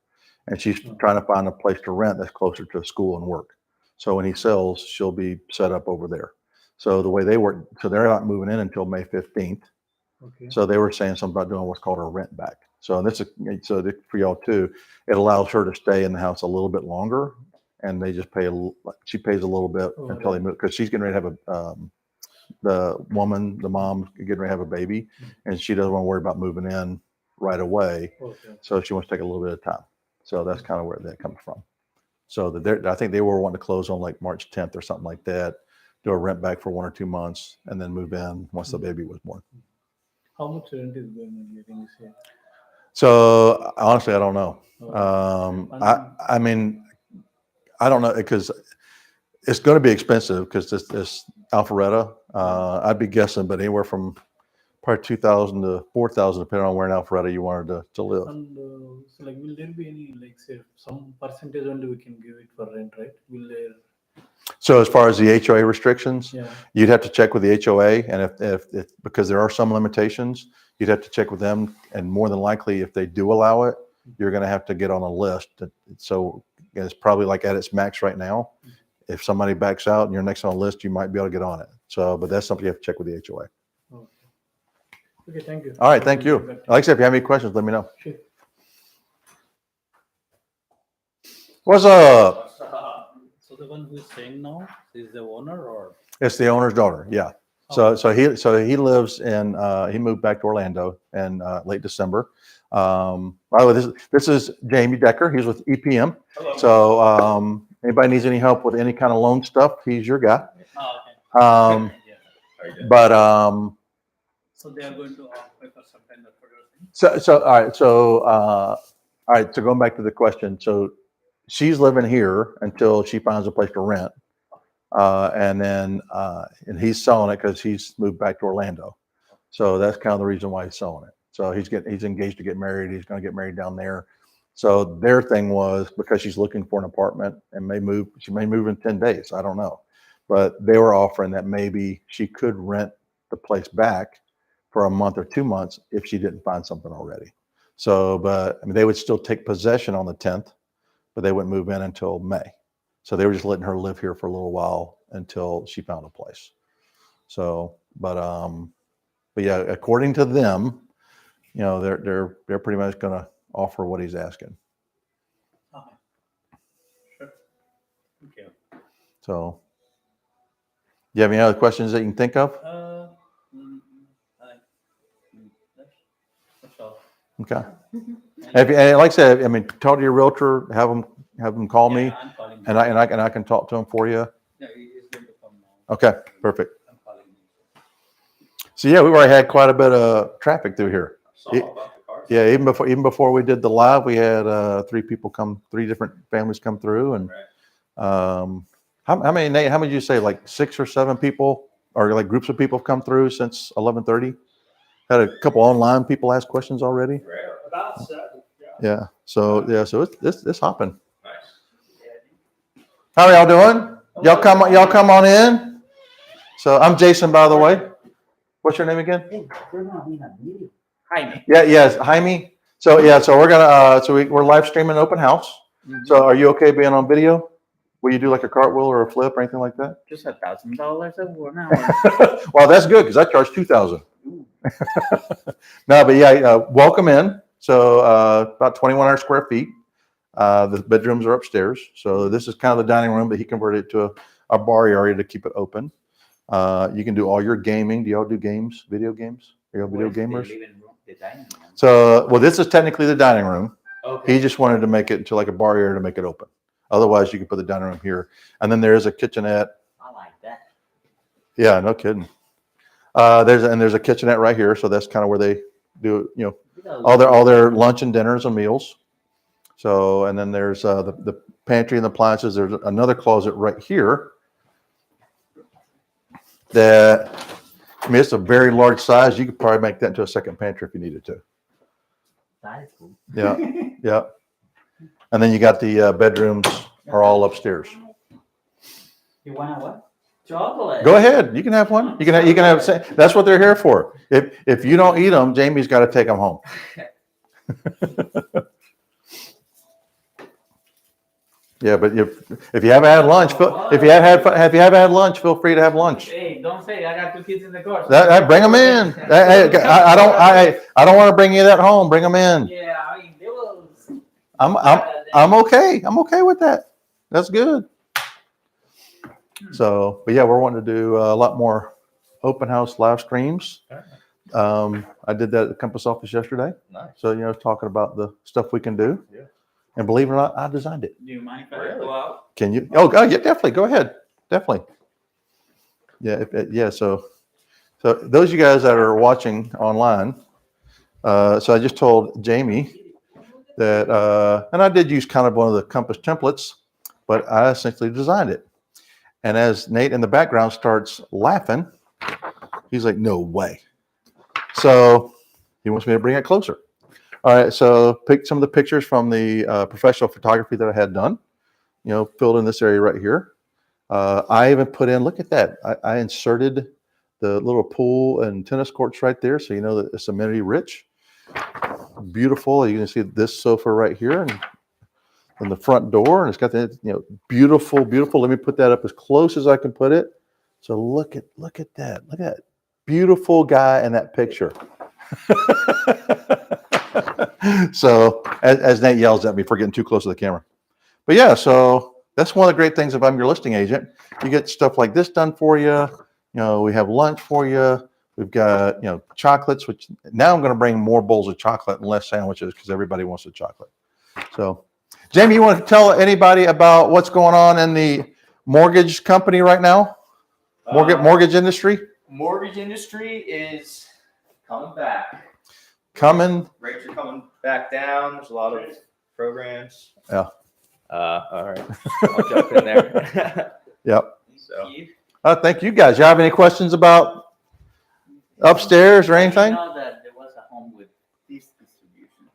and she's trying to find a place to rent that's closer to school and work. So when he sells, she'll be set up over there. So the way they work, so they're not moving in until May 15th. Okay. So they were saying something about doing what's called a rent back. So for y'all too, it allows her to stay in the house a little bit longer, and they just she pays a little bit until they move, because she's getting ready to have the mom getting ready to have a baby, and she doesn't want to worry about moving in right away. Okay. So she wants to take a little bit of time. So that's kind of where that comes from. So I think they were wanting to close on like March 10th or something like that, do a rent back for 1 or 2 months, and then move in once the baby was born. How much rent is going on here in this year? So honestly, I don't know. Okay. I mean, I don't know, because it's going to be expensive, because this Alpharetta, I'd be guessing, but anywhere from probably $2,000 to $4,000, depending on where in Alpharetta you wanted to live. And so like, will there be any like say some percentage only we can give it for rent, right? Will there? So as far as the HOA restrictions, Yeah. you'd have to check with the HOA, and if because there are some limitations, you'd have to check with them, and more than likely, if they do allow it, you're going to have to get on a list. So it's probably like at its max right now. If somebody backs out and you're next on a list, you might be able to get on it. So, but that's something you have to check with the HOA. Okay, thank you. All right, thank you. Like I said, if you have any questions, let me know. Sure. What's up? So the one who is staying now is the owner, or? It's the owner's daughter. Yeah. So he lives in, he moved back to Orlando in late December. By the way, this is Jamie Decker. He's with EPM. Hello. So anybody needs any help with any kind of loan stuff, he's your guy. Oh, okay. Yeah. But So they are going to apply for some kind of thing? so all right. So going back to the question, so she's living here until she finds a place to rent, and he's selling it because he's moved back to Orlando. So that's kind of the reason why he's selling it. So he's engaged to get married. He's going to get married down there. So their thing was, because she's looking for an apartment and she may move in 10 days. I don't know, but they were offering that maybe she could rent the place back for a month or 2 months if she didn't find something already. So, but I mean, they would still take possession on the 10th, but they wouldn't move in until May. So they were just letting her live here for a little while until she found a place. So, but yeah, according to them, they're pretty much going to offer what he's asking. Sure. Okay. So, do you have any other questions that you can think of? That's all. Okay. And like I said, I mean, talk to your realtor, have them call me, Yeah, I'm calling you. and I can talk to him for you. Yeah, he is going to come now. Okay, perfect. I'm calling you. So yeah, we've already had quite a bit of traffic through here. Saw about the cars. Yeah, even before we did the live, we had 3 different families come through, and how many, Nate? How many did you say? Like 6 or 7 people, or like groups of people have come through since 11:30? Had a couple online people ask questions already. About 7. Yeah. So it's hopping. Nice. How are y'all doing? Y'all come on in. So I'm Jason, by the way. What's your name again? Hi. Yeah, yes, Jaime. So we're gonna we're live streaming open house. So are you okay being on video? Will you do like a cartwheel or a flip or anything like that? Just $1,000 a one hour. Well, that's good, because I charge $2,000. No, but yeah, welcome in. So about 2,100 square feet. The bedrooms are upstairs. So this is kind of the dining room, but he converted it to a bar area to keep it open. You can do all your gaming. Do y'all do games, video games? Are y'all video gamers? So, well, this is technically the dining room. Okay. He just wanted to make it into like a bar area to make it open. Otherwise, you could put the dining room here. And then there is a kitchenette. I like that. Yeah, no kidding. There's a kitchenette right here. So that's kind of where they do, all their lunch and dinners and meals. So, and then there's the pantry and the appliances. There's another closet right here that, I mean, it's a very large size. You could probably make that into a second pantry if you needed to. That is cool. Yeah, yeah. And then you got the bedrooms are all upstairs. You want what? Chocolate. Go ahead. You can have one. You can have, that's what they're here for. If you don't eat them, Jamie's got to take them home. Yeah, but if you haven't had lunch, if you haven't had lunch, feel free to have lunch. Hey, don't say I got 2 kids in the car. Bring them in. I don't want to bring you that home. Bring them in. Yeah, I mean, they will. I'm okay. I'm okay with that. That's good. So, but yeah, we're wanting to do a lot more open house live streams. I did that at the Compass office yesterday. Nice. So, talking about the stuff we can do. Yeah. And believe it or not, I designed it. Do you mind if I go out? Can you? Oh, yeah, definitely. Go ahead. Definitely. Yeah. Yeah. So those of you guys that are watching online, so I just told Jamie that, and I did use kind of one of the Compass templates, but I essentially designed it. And as Nate in the background starts laughing, he's like, no way. So he wants me to bring it closer. All right. So pick some of the pictures from the professional photography that I had done, filled in this area right here. I even put in, look at that. I inserted the little pool and tennis courts right there. So you know that it's amenity rich. Beautiful. You can see this sofa right here and the front door, and it's got the beautiful. Let me put that up as close as I can put it. So look at that. Look at that beautiful guy in that picture. So as Nate yells at me for getting too close to the camera. But yeah, so that's one of the great things if I'm your listing agent. You get stuff like this done for you. We have lunch for you. We've got, chocolates, which now I'm going to bring more bowls of chocolate and less sandwiches because everybody wants the chocolate. So Jamie, you want to tell anybody about what's going on in the mortgage company right now? Mortgage industry? Mortgage industry is coming back. Rates are coming back down. There's a lot of programs. Yeah. All right. I'll jump in there. Yep. So. Thank you guys. You have any questions about upstairs or anything? I didn't know that there was a home with this distribution.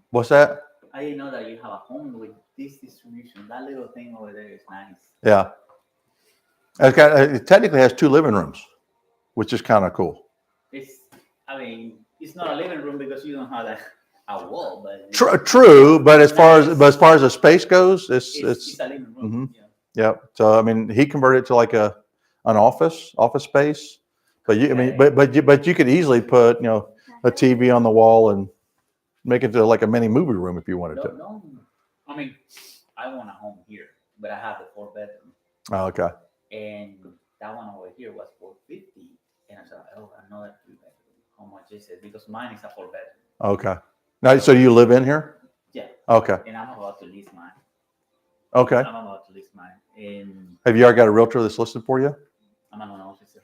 What's that? I didn't know that you have a home with this distribution. That little thing over there is nice. Yeah. It technically has 2 living rooms, which is kind of cool. It's not a living room because you don't have a wall, but true. But as far as the space goes, it's a living room. Mm-hmm. Yeah. So he converted it to like an office space. But but you could easily put a TV on the wall and make it to like a mini movie room if you wanted to. No. I want a home here, but I have the 4-bedroom. Oh, okay. And that one over here was $450, and I said, another 3-bedroom. How much is it? Because mine is a 4-bedroom. Okay. Now, so you live in here? Yeah. Okay. And I'm about to lease mine. Okay. I'm about to lease mine. And have you already got a realtor that's listed for you? I'm an officer.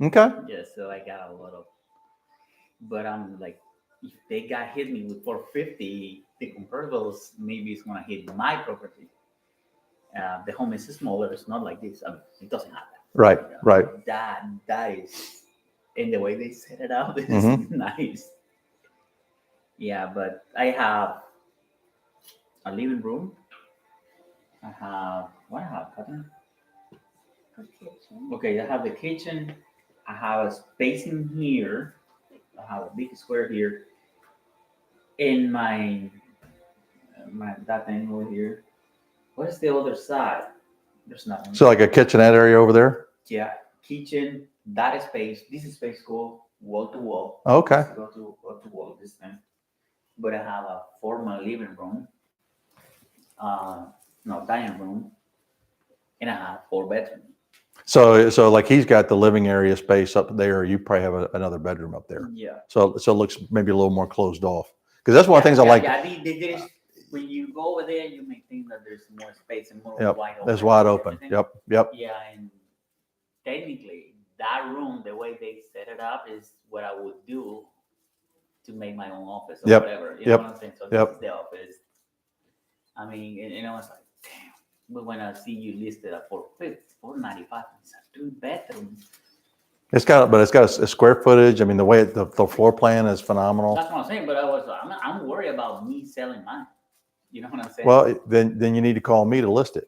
Okay. Yeah, so I got a lot of. But I'm like, if they got hit me with 450, the comparables maybe it's gonna hit my property. The home is smaller. It's not like this. It doesn't have that. Right. Right. That is, and the way they set it up is nice. Yeah, but I have a living room. I have okay, I have the kitchen. I have a space in here. I have a big square here. In my that thing over here. What is the other side? There's nothing. So like a kitchenette area over there? Yeah, kitchen. That space. This is space go wall to wall. Okay. Go to wall this thing. But I have a formal living room. Dining room, and I have 4 bedrooms. So like he's got the living area space up there. You probably have another bedroom up there. Yeah. So it looks maybe a little more closed off because that's one of the things I like. Yeah, when you go over there, you may think that there's more space and more wide open. That's wide open. Yep. Yeah, and technically that room, the way they set it up, is what I would do to make my own office or Yep. whatever. You Yep. know what I'm saying? So Yep. this is the office. I mean, and I was like, damn. But when I see you listed at $495, it's a 2 bedroom. It's got a square footage. I mean, the way the floor plan is phenomenal. That's what I'm saying. But I'm worried about me selling mine. You know what I'm saying? Well, then you need to call me to list it.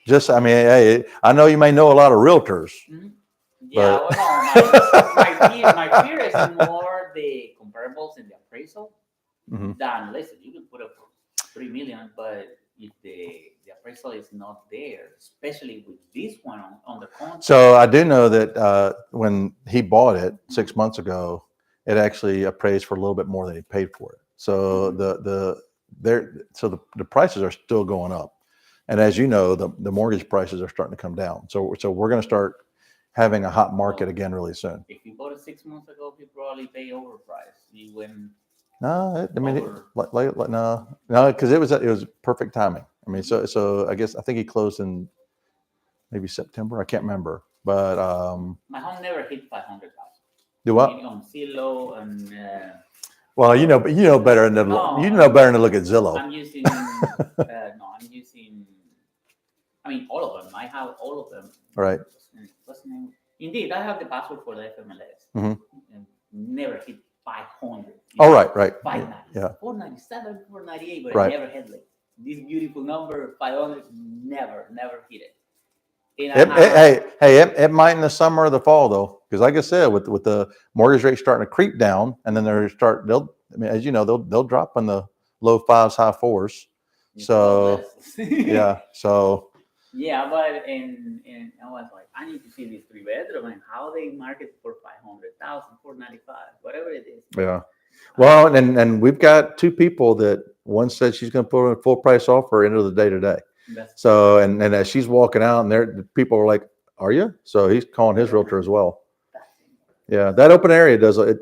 Just, I mean, hey, I know you may know a lot of realtors. Yeah, but- well, no, my fear is more the comparables and the appraisal Mhm. than, listen, you can put up for $3 million, but if the appraisal is not there, especially with this one on the contract. So I do know that when he bought it 6 months ago, it actually appraised for a little bit more than he paid for it. So the prices are still going up, and as you know, the mortgage prices are starting to come down. So we're going to start having a hot market again really soon. If you bought it 6 months ago, you probably pay overpriced. You went No, I mean, over. no, because it was perfect timing. I mean, so I think he closed in maybe September. I can't remember, but My home never hit 500,000. do what? On Zillow and Well, you know better than to look at Zillow. I'm using I'm using. I mean, all of them. I have all of them. Right. What's the name? Indeed, I have the password for the FMLS. Mhm. And never hit 500. Oh, right. 590, Yeah. 497, 498, but Right. I never hit like this beautiful number 500. Never hit it. It might in the summer or the fall though, because like I said, with the mortgage rate starting to creep down, and then as you know, they'll drop in the low 5s, high 4s. So yeah, so yeah, but and I was like, I need to see this 3 bedroom and how they market for 500,000, 495, whatever it is. yeah. Well, and we've got 2 people that one said she's going to put a full price offer into the day today. So and as she's walking out, and the people are like, "Are you?" So he's calling his realtor as well. Yeah, that open area does it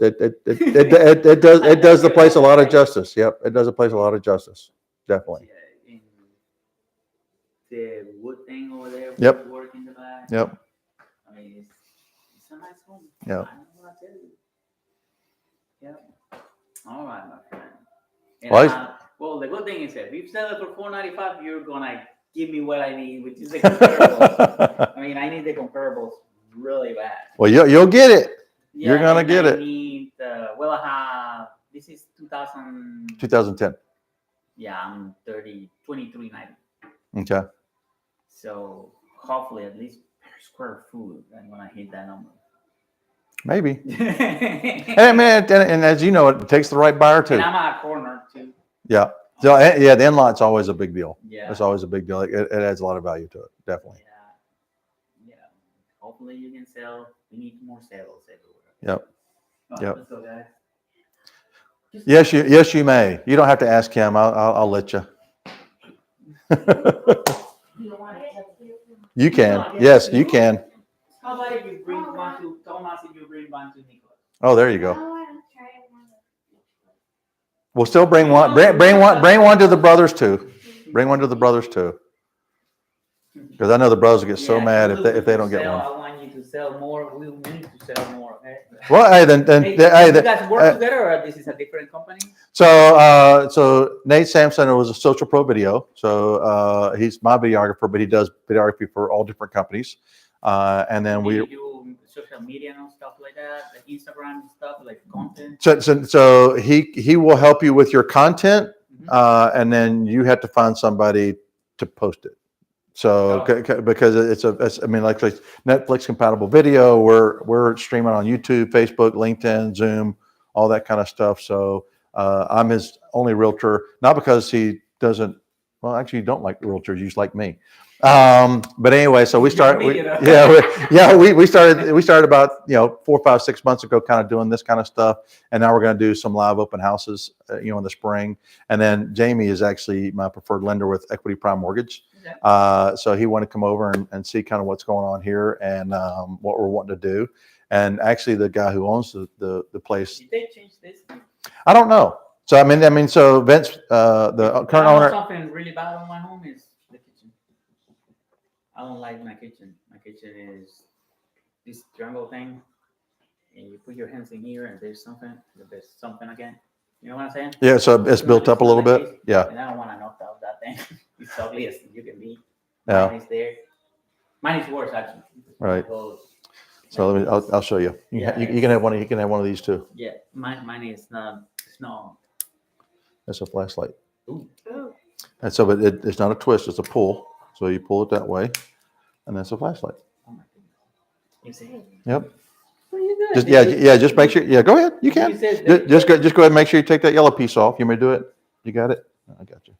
does the place a lot of justice. Yep, it does the place a lot of justice. Definitely. Yeah, in the wood thing over there. Yep. Work in the back. Yep. I mean, it's a nice home. Yep. I don't know what to tell you. Yep. All right, my friend. And, well, the good thing is that if you sell it for $495, you're gonna give me what I need, which is the comparables. I mean, I need the comparables really bad. Well, you'll get it. Yeah, You're gonna get I it. Need, well, I have. This is 2010. Yeah, I'm 23.90. Okay. So hopefully, at least per square foot, I'm gonna hit that number. Maybe. Hey man, and as you know, it takes the right buyer too. And I'm at a corner too. Yeah. So yeah, the in-lot's always a big deal. Yeah. It's always a big deal. It adds a lot of value to it, definitely. Yeah. Hopefully you can sell. We need more sales everywhere. Yep. All right, Yep. let's go, guys. Yes, you may. You don't have to ask him. I'll let you. You can. Yes, you can. How about if you bring one to Thomas and you bring one to Nicholas? Oh, there you go. We'll still bring one. Bring one to the brothers too. Bring one to the brothers too. Because I know the brothers will get so mad if they don't get one. I want you to sell more. We need to sell more. Okay? Well, hey, then Hey, you guys work together, or this is a different company? So Nate Sampson was a Social Pro Video. So he's my videographer, but he does videography for all different companies. And then Do you do social media and stuff like that, like Instagram stuff, like content. So he will help you with your content, and then you have to find somebody to post it. So because it's like Netflix compatible video, we're streaming on YouTube, Facebook, LinkedIn, Zoom, all that kind of stuff. So I'm his only realtor, not because he doesn't. Well, actually, you don't like realtors. You just like me. But anyway, so we started. We started about 4, 5, 6 months ago, kind of doing this kind of stuff, and now we're going to do some live open houses, in the spring. And then Jamie is actually my preferred lender with Equity Prime Mortgage. So he wanted to come over and see kind of what's going on here and what we're wanting to do. And actually, the guy who owns the place. Did they change this? I don't know. So I mean, so Vince, the current owner. Something really bad on my home is the kitchen. I don't like my kitchen. My kitchen is this triangle thing, and you put your hands in here, and there's something again. You know what I'm saying? Yeah, so it's built up a little bit. Yeah. And I don't want to knock out that thing. It's ugly as you can be. Yeah. Mine is there. Mine is worse actually. Right. Because, So let me. I'll show you. You can have one. You can have one of these too. yeah, mine is not. It's not. That's a flashlight. Ooh. And so, but it's not a twist. It's a pull. So you pull it that way, and that's a flashlight. Oh my goodness. You see? Yep. What are you doing? Just yeah. Just make sure. Yeah, go ahead. You can. You said Just go ahead and make sure you take that yellow piece off. You may do it. You got it. I got you.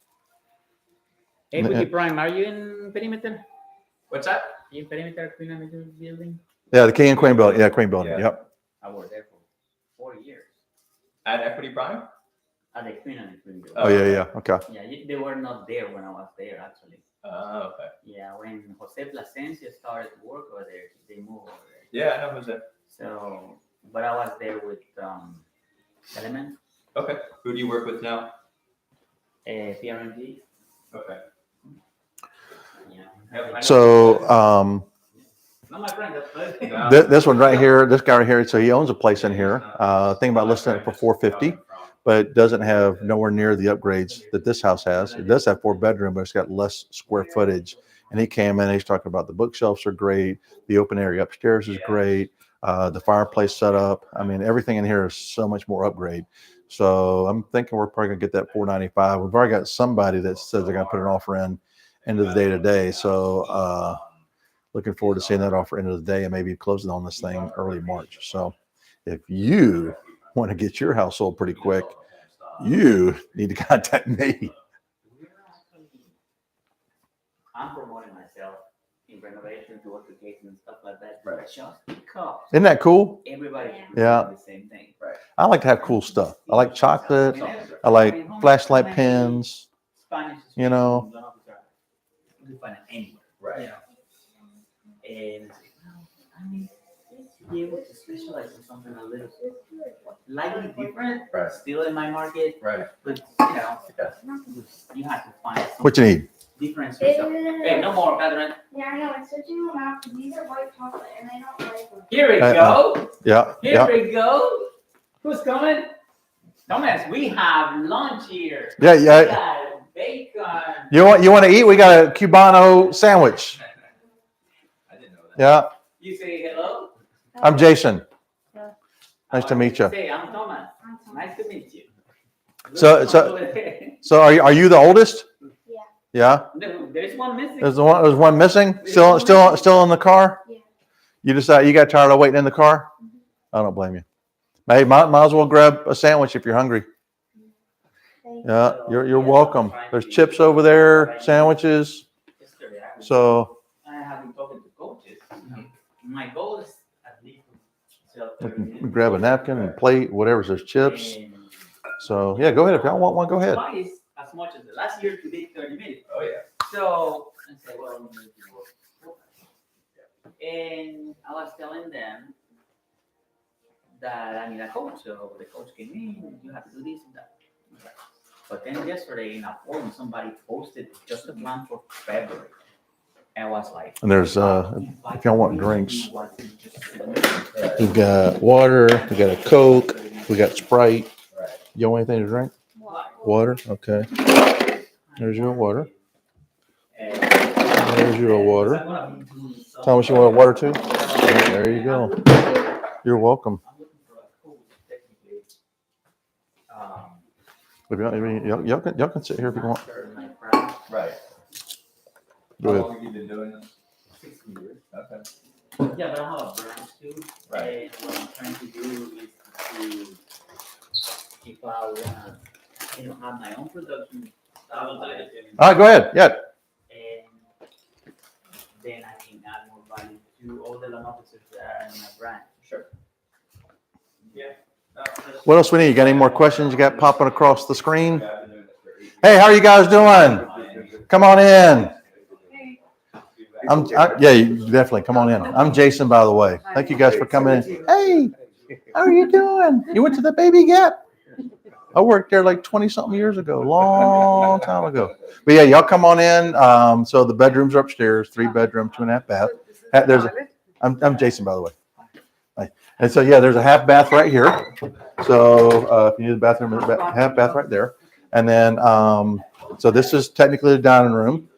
Hey, Wiki Prime, are you in perimeter? What's that? You perimeter perimeter building? Yeah, the King and Queen building. Yeah, Queen building. Yeah. Yep. I worked there for 4 years. At Equity Prime? At the Queen and the Queen building. Oh yeah. Okay. Yeah, they were not there when I was there actually. Oh, okay. Yeah, when Jose Plasencia started to work over there, they moved over there. Yeah, I know who's there. So, but I was there with Element, Okay. Who do you work with now? PRMG. Okay. Yeah. So Not my friend. That's good. No. this one right here, this guy right here. So he owns a place in here. Thinking about listing it for $450, but doesn't have nowhere near the upgrades that this house has. It does have 4 bedroom, but it's got less square footage. And he came in. He's talking about the bookshelves are great. The open area upstairs is great. The fireplace setup. I mean, everything in here is so much more upgrade. So I'm thinking we're probably gonna get that $495. We've already got somebody that says they're gonna put an offer in end of the day today. So looking forward to seeing that offer end of the day and maybe closing on this thing early March. So if you want to get your house sold pretty quick, you need to contact me. I'm promoting myself in renovation to education and stuff like that. Right. Just because Isn't that cool? everybody can Yeah. do the same thing. Right. I like to have cool stuff. I like chocolate. I like flashlight pens. Spanish. You know. You can find it anywhere. Right. You know. And I mean, to be able to specialize in something a little slightly different, Right. still in my market, Right. but Yeah. you have to find something What you need? different. Hey, no more, Catherine. Yeah, I know. I'm switching them out because these are white chocolate and I don't like them. Here we go. Yeah. Here Yeah. we go. Who's coming? Thomas, we have lunch here. Yeah. We Yeah. got bacon. You want to eat? We got a Cubano sandwich. I didn't know that. Yeah. You say hello. I'm Jason. Nice to meet you. Say, I'm Thomas. Nice to meet you. So are you the oldest? Yeah. Yeah. No, there's one missing. There's one missing. Still in the car. Yeah. You decided you got tired of waiting in the car. I don't blame you. Hey, might as well grab a sandwich if you're hungry. Yeah, you're welcome. There's chips over there, sandwiches. So I have been talking to coaches. My goal is at least sell we 30 can minutes. grab a napkin and plate, whatever. There's chips. And So yeah, go ahead if y'all want one. Go ahead. twice as much as the last year to be 30 minutes. Oh, yeah. So I said, well, I'm going to work. And I was telling them that I need a coach. So the coach came in, you have to do this and that. But then yesterday in a forum, somebody posted just a plan for February. And I was like, And there's if y'all want drinks, we got water, we got a Coke, we got Sprite. Right. You want anything to drink? Water. Okay. There's your water. There's your water. Thomas, you want water too? Yeah, there you go. You're welcome. If y'all can sit here if you want. Right. Go How ahead. long have you been doing this? 6 years. Okay. Yeah, but I have a branch too. Right. And what I'm trying to do is to, if I wanna, have my own production. All right, go ahead. Yeah. And then I can add more value to all the loan officers that are in my branch. Sure. Yeah. What else we need? You got any more questions you got popping across the screen? Hey, how are you guys doing? Come on in. Yeah, you definitely come on in. I'm Jason, by the way. Thank you guys for coming in. Hey, how are you doing? You went to the Baby Gap? I worked there like 20 something years ago, long time ago. But yeah, y'all come on in. So the bedrooms are upstairs, 3 bedroom, 2.5 bath. I'm Jason, by the way. And so, yeah, there's a half bath right here. So if you need a bathroom, there's a half bath right there. And then, so this is technically the dining room,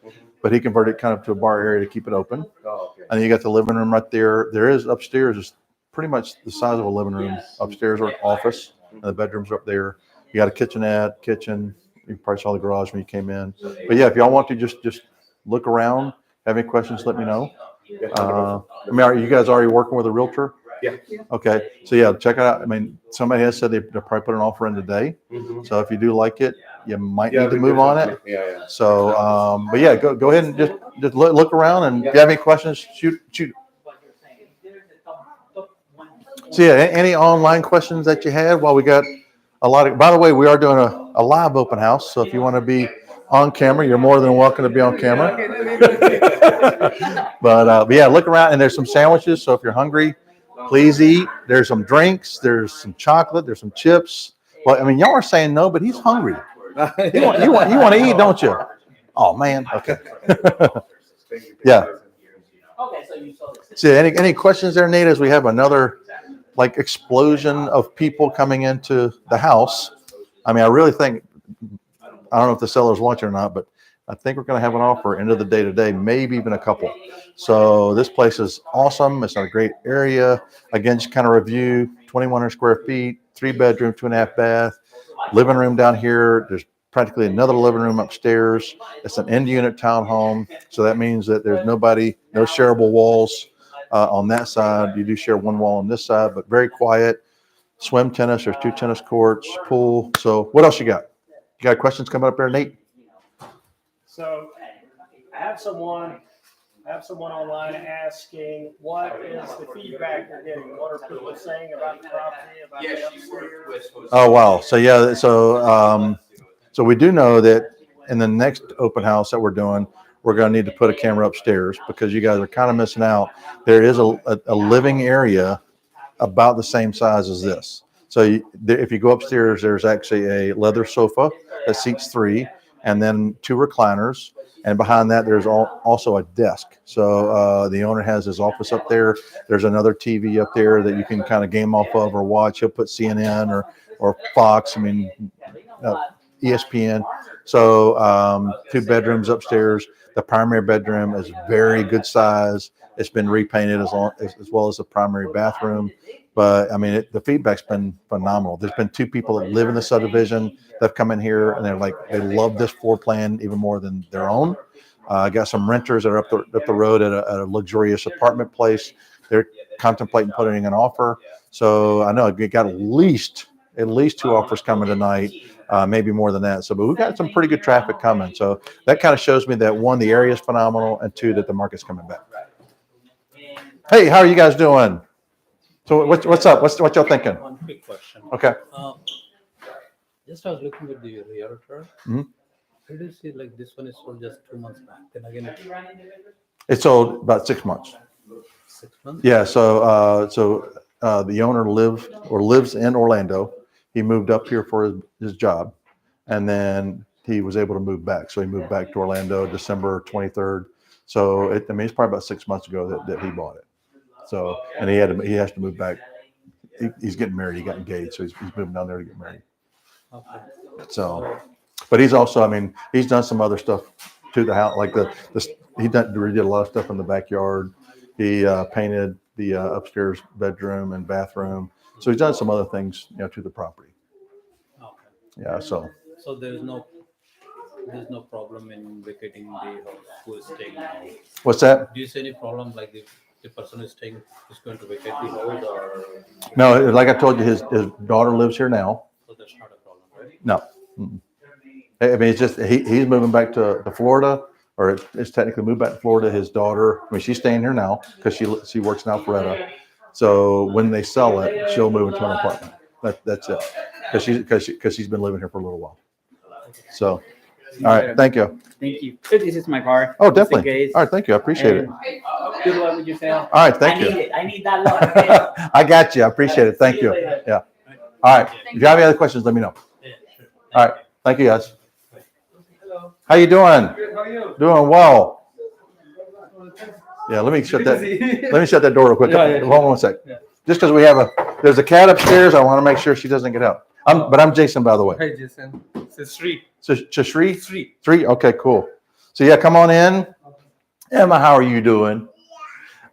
but he converted it kind of to a bar area to keep it open. Oh, okay. And then you got the living room right there. There is upstairs, is pretty much the size of a living room. Upstairs or office, and the bedrooms are up there. You got a kitchenette, kitchen. You probably saw the garage when you came in. But yeah, if y'all want to just look around, have any questions, let me know. I mean, are you guys already working with a realtor? Yeah. Okay, so yeah, check it out. I mean, somebody has said they'll probably put an offer in today. So if you do like it, you might need to move on it. Yeah. So, but yeah, go ahead and just look around, and if you have any questions, shoot. So yeah, any online questions that you had while we got a lot of, by the way, we are doing a live open house. So if you want to be on camera, you're more than welcome to be on camera. But yeah, look around, and there's some sandwiches. So if you're hungry, please eat. There's some drinks. There's some chocolate. There's some chips. Well, I mean, y'all are saying no, but he's hungry. You want to eat, don't you? Oh man. Okay. Yeah. Okay, so you saw this. So any questions there, Nate? As we have another like explosion of people coming into the house. I mean, I really think, I don't know if the seller's watching or not, but I think we're going to have an offer end of the day today, maybe even a couple. So this place is awesome. It's in a great area. Again, just kind of review, 2,100 square feet, 3 bedroom, 2.5 bath, living room down here. There's practically another living room upstairs. It's an end unit townhome. So that means that there's no shareable walls on that side. You do share one wall on this side, but very quiet. Swim, tennis. There's 2 tennis courts, pool. So what else you got? You got questions coming up there, Nate? So I have someone online asking, what is the feedback you're getting? What are people saying about the property, about the upstairs? Oh, wow. So yeah, so we do know that in the next open house that we're doing, we're going to need to put a camera upstairs because you guys are kind of missing out. There is a living area about the same size as this. So if you go upstairs, there's actually a leather sofa that seats 3, and then 2 recliners. And behind that, there's also a desk. So the owner has his office up there. There's another TV up there that you can kind of game off of or watch. He'll put CNN or Fox. I mean, ESPN. So 2 bedrooms upstairs. The primary bedroom is very good size. It's been repainted as well as the primary bathroom. But I mean, the feedback's been phenomenal. There's been 2 people that live in the subdivision that come in here, and they love this floor plan even more than their own. I got some renters that are up the road at a luxurious apartment place. They're contemplating putting an offer. So I know we got at least 2 offers coming tonight, maybe more than that. So, but we've got some pretty good traffic coming. So that kind of shows me that 1, the area is phenomenal, and 2, that the market's coming back. Hey, how are you guys doing? So what's up? What y'all thinking? One quick question. Okay. Just I was looking at the realtor. Mhm. Did you see like this one is sold just 2 months back? Then again, It sold about 6 months. 6 months. Yeah. So the owner lives in Orlando. He moved up here for his job, and then he was able to move back. So he moved back to Orlando December 23rd. So it's probably about 6 months ago that he bought it. So, and he has to move back. He's getting married. He got engaged, so he's moving down there to get married. Okay. So, but he's also, I mean, he's done some other stuff to the house, like he did a lot of stuff in the backyard. He painted the upstairs bedroom and bathroom. So he's done some other things, to the property. Okay. Yeah. So there's no problem in vacating the house who is staying now. what's that? Do you see any problem like the person who is staying is going to vacate the house or? No, like I told you, his daughter lives here now. So that's not a problem, right? No. Mm-mm. I mean, it's just he's moving back to Florida, or it's technically moved back to Florida. His daughter, I mean, she's staying here now because she works in Alpharetta. So when they sell it, she'll move into an apartment. That's it, because she's been living here for a little while. So, all right, thank you. Thank you. So this is my car. Oh, just in definitely. case. All right, thank you. I appreciate it. Good luck with your sale. All right, thank you. I need that lot. Okay? I got you. I appreciate it. Thank you. Yeah. All right. If you have any other questions, let me know. All right. Thank you, guys. How you doing? Good, how are you? Doing well. Yeah, let me shut that door real quick. Yeah, yeah. Hold on one sec. Yeah. just because there's a cat upstairs, I want to make sure she doesn't get out. But I'm Jason, by the way. Hi, Jason. It's Sri. So Shri? Sri. Three? Okay, cool. So yeah, come on in. Emma, how are you doing?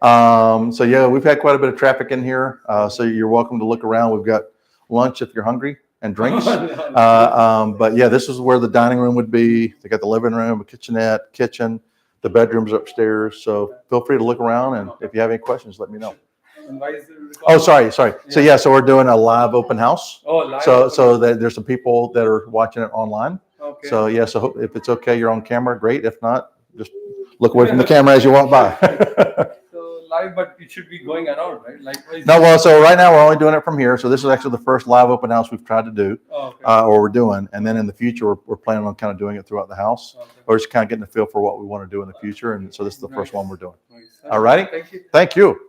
So yeah, we've had quite a bit of traffic in here. So you're welcome to look around. We've got lunch if you're hungry and drinks. But yeah, this is where the dining room would be. They got the living room, a kitchenette, kitchen, the bedrooms upstairs. So feel free to look around, and if you have any questions, let me know. And why is it Oh, sorry. So yeah, so we're doing a live open house. Oh, live. So there's some people that are watching it online. Okay. So yeah, so if it's okay, you're on camera, great. If not, just look away from the camera as you walk by. So live, but it should be going around, right? Likewise. No, well, so right now we're only doing it from here. So this is actually the first live open house we've tried to do, or we're doing. And then in the future, we're planning on kind of doing it throughout the house. Okay. We're just kind of getting a feel for what we want to do in the future. And so this is the first one we're doing. Nice. All righty. Thank you. Thank you.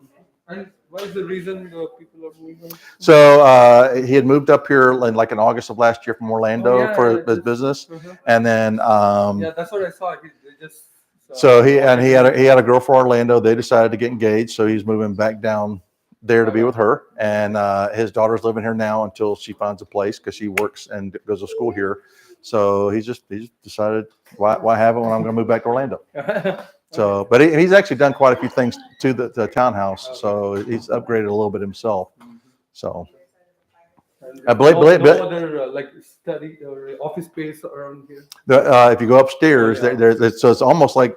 And what is the reason people are moving? So he had moved up here in August of last year from Orlando for his business. And then, yeah, that's what I saw. They just. So he had a girl from Orlando. They decided to get engaged, so he's moving back down there to be with her. And his daughter's living here now until she finds a place because she works and goes to school here. So he's just decided why have it when I'm going to move back to Orlando. So, but he's actually done quite a few things to the townhouse. So he's upgraded a little bit himself. So I believe no other like study or office space around here. If you go upstairs, so it's almost like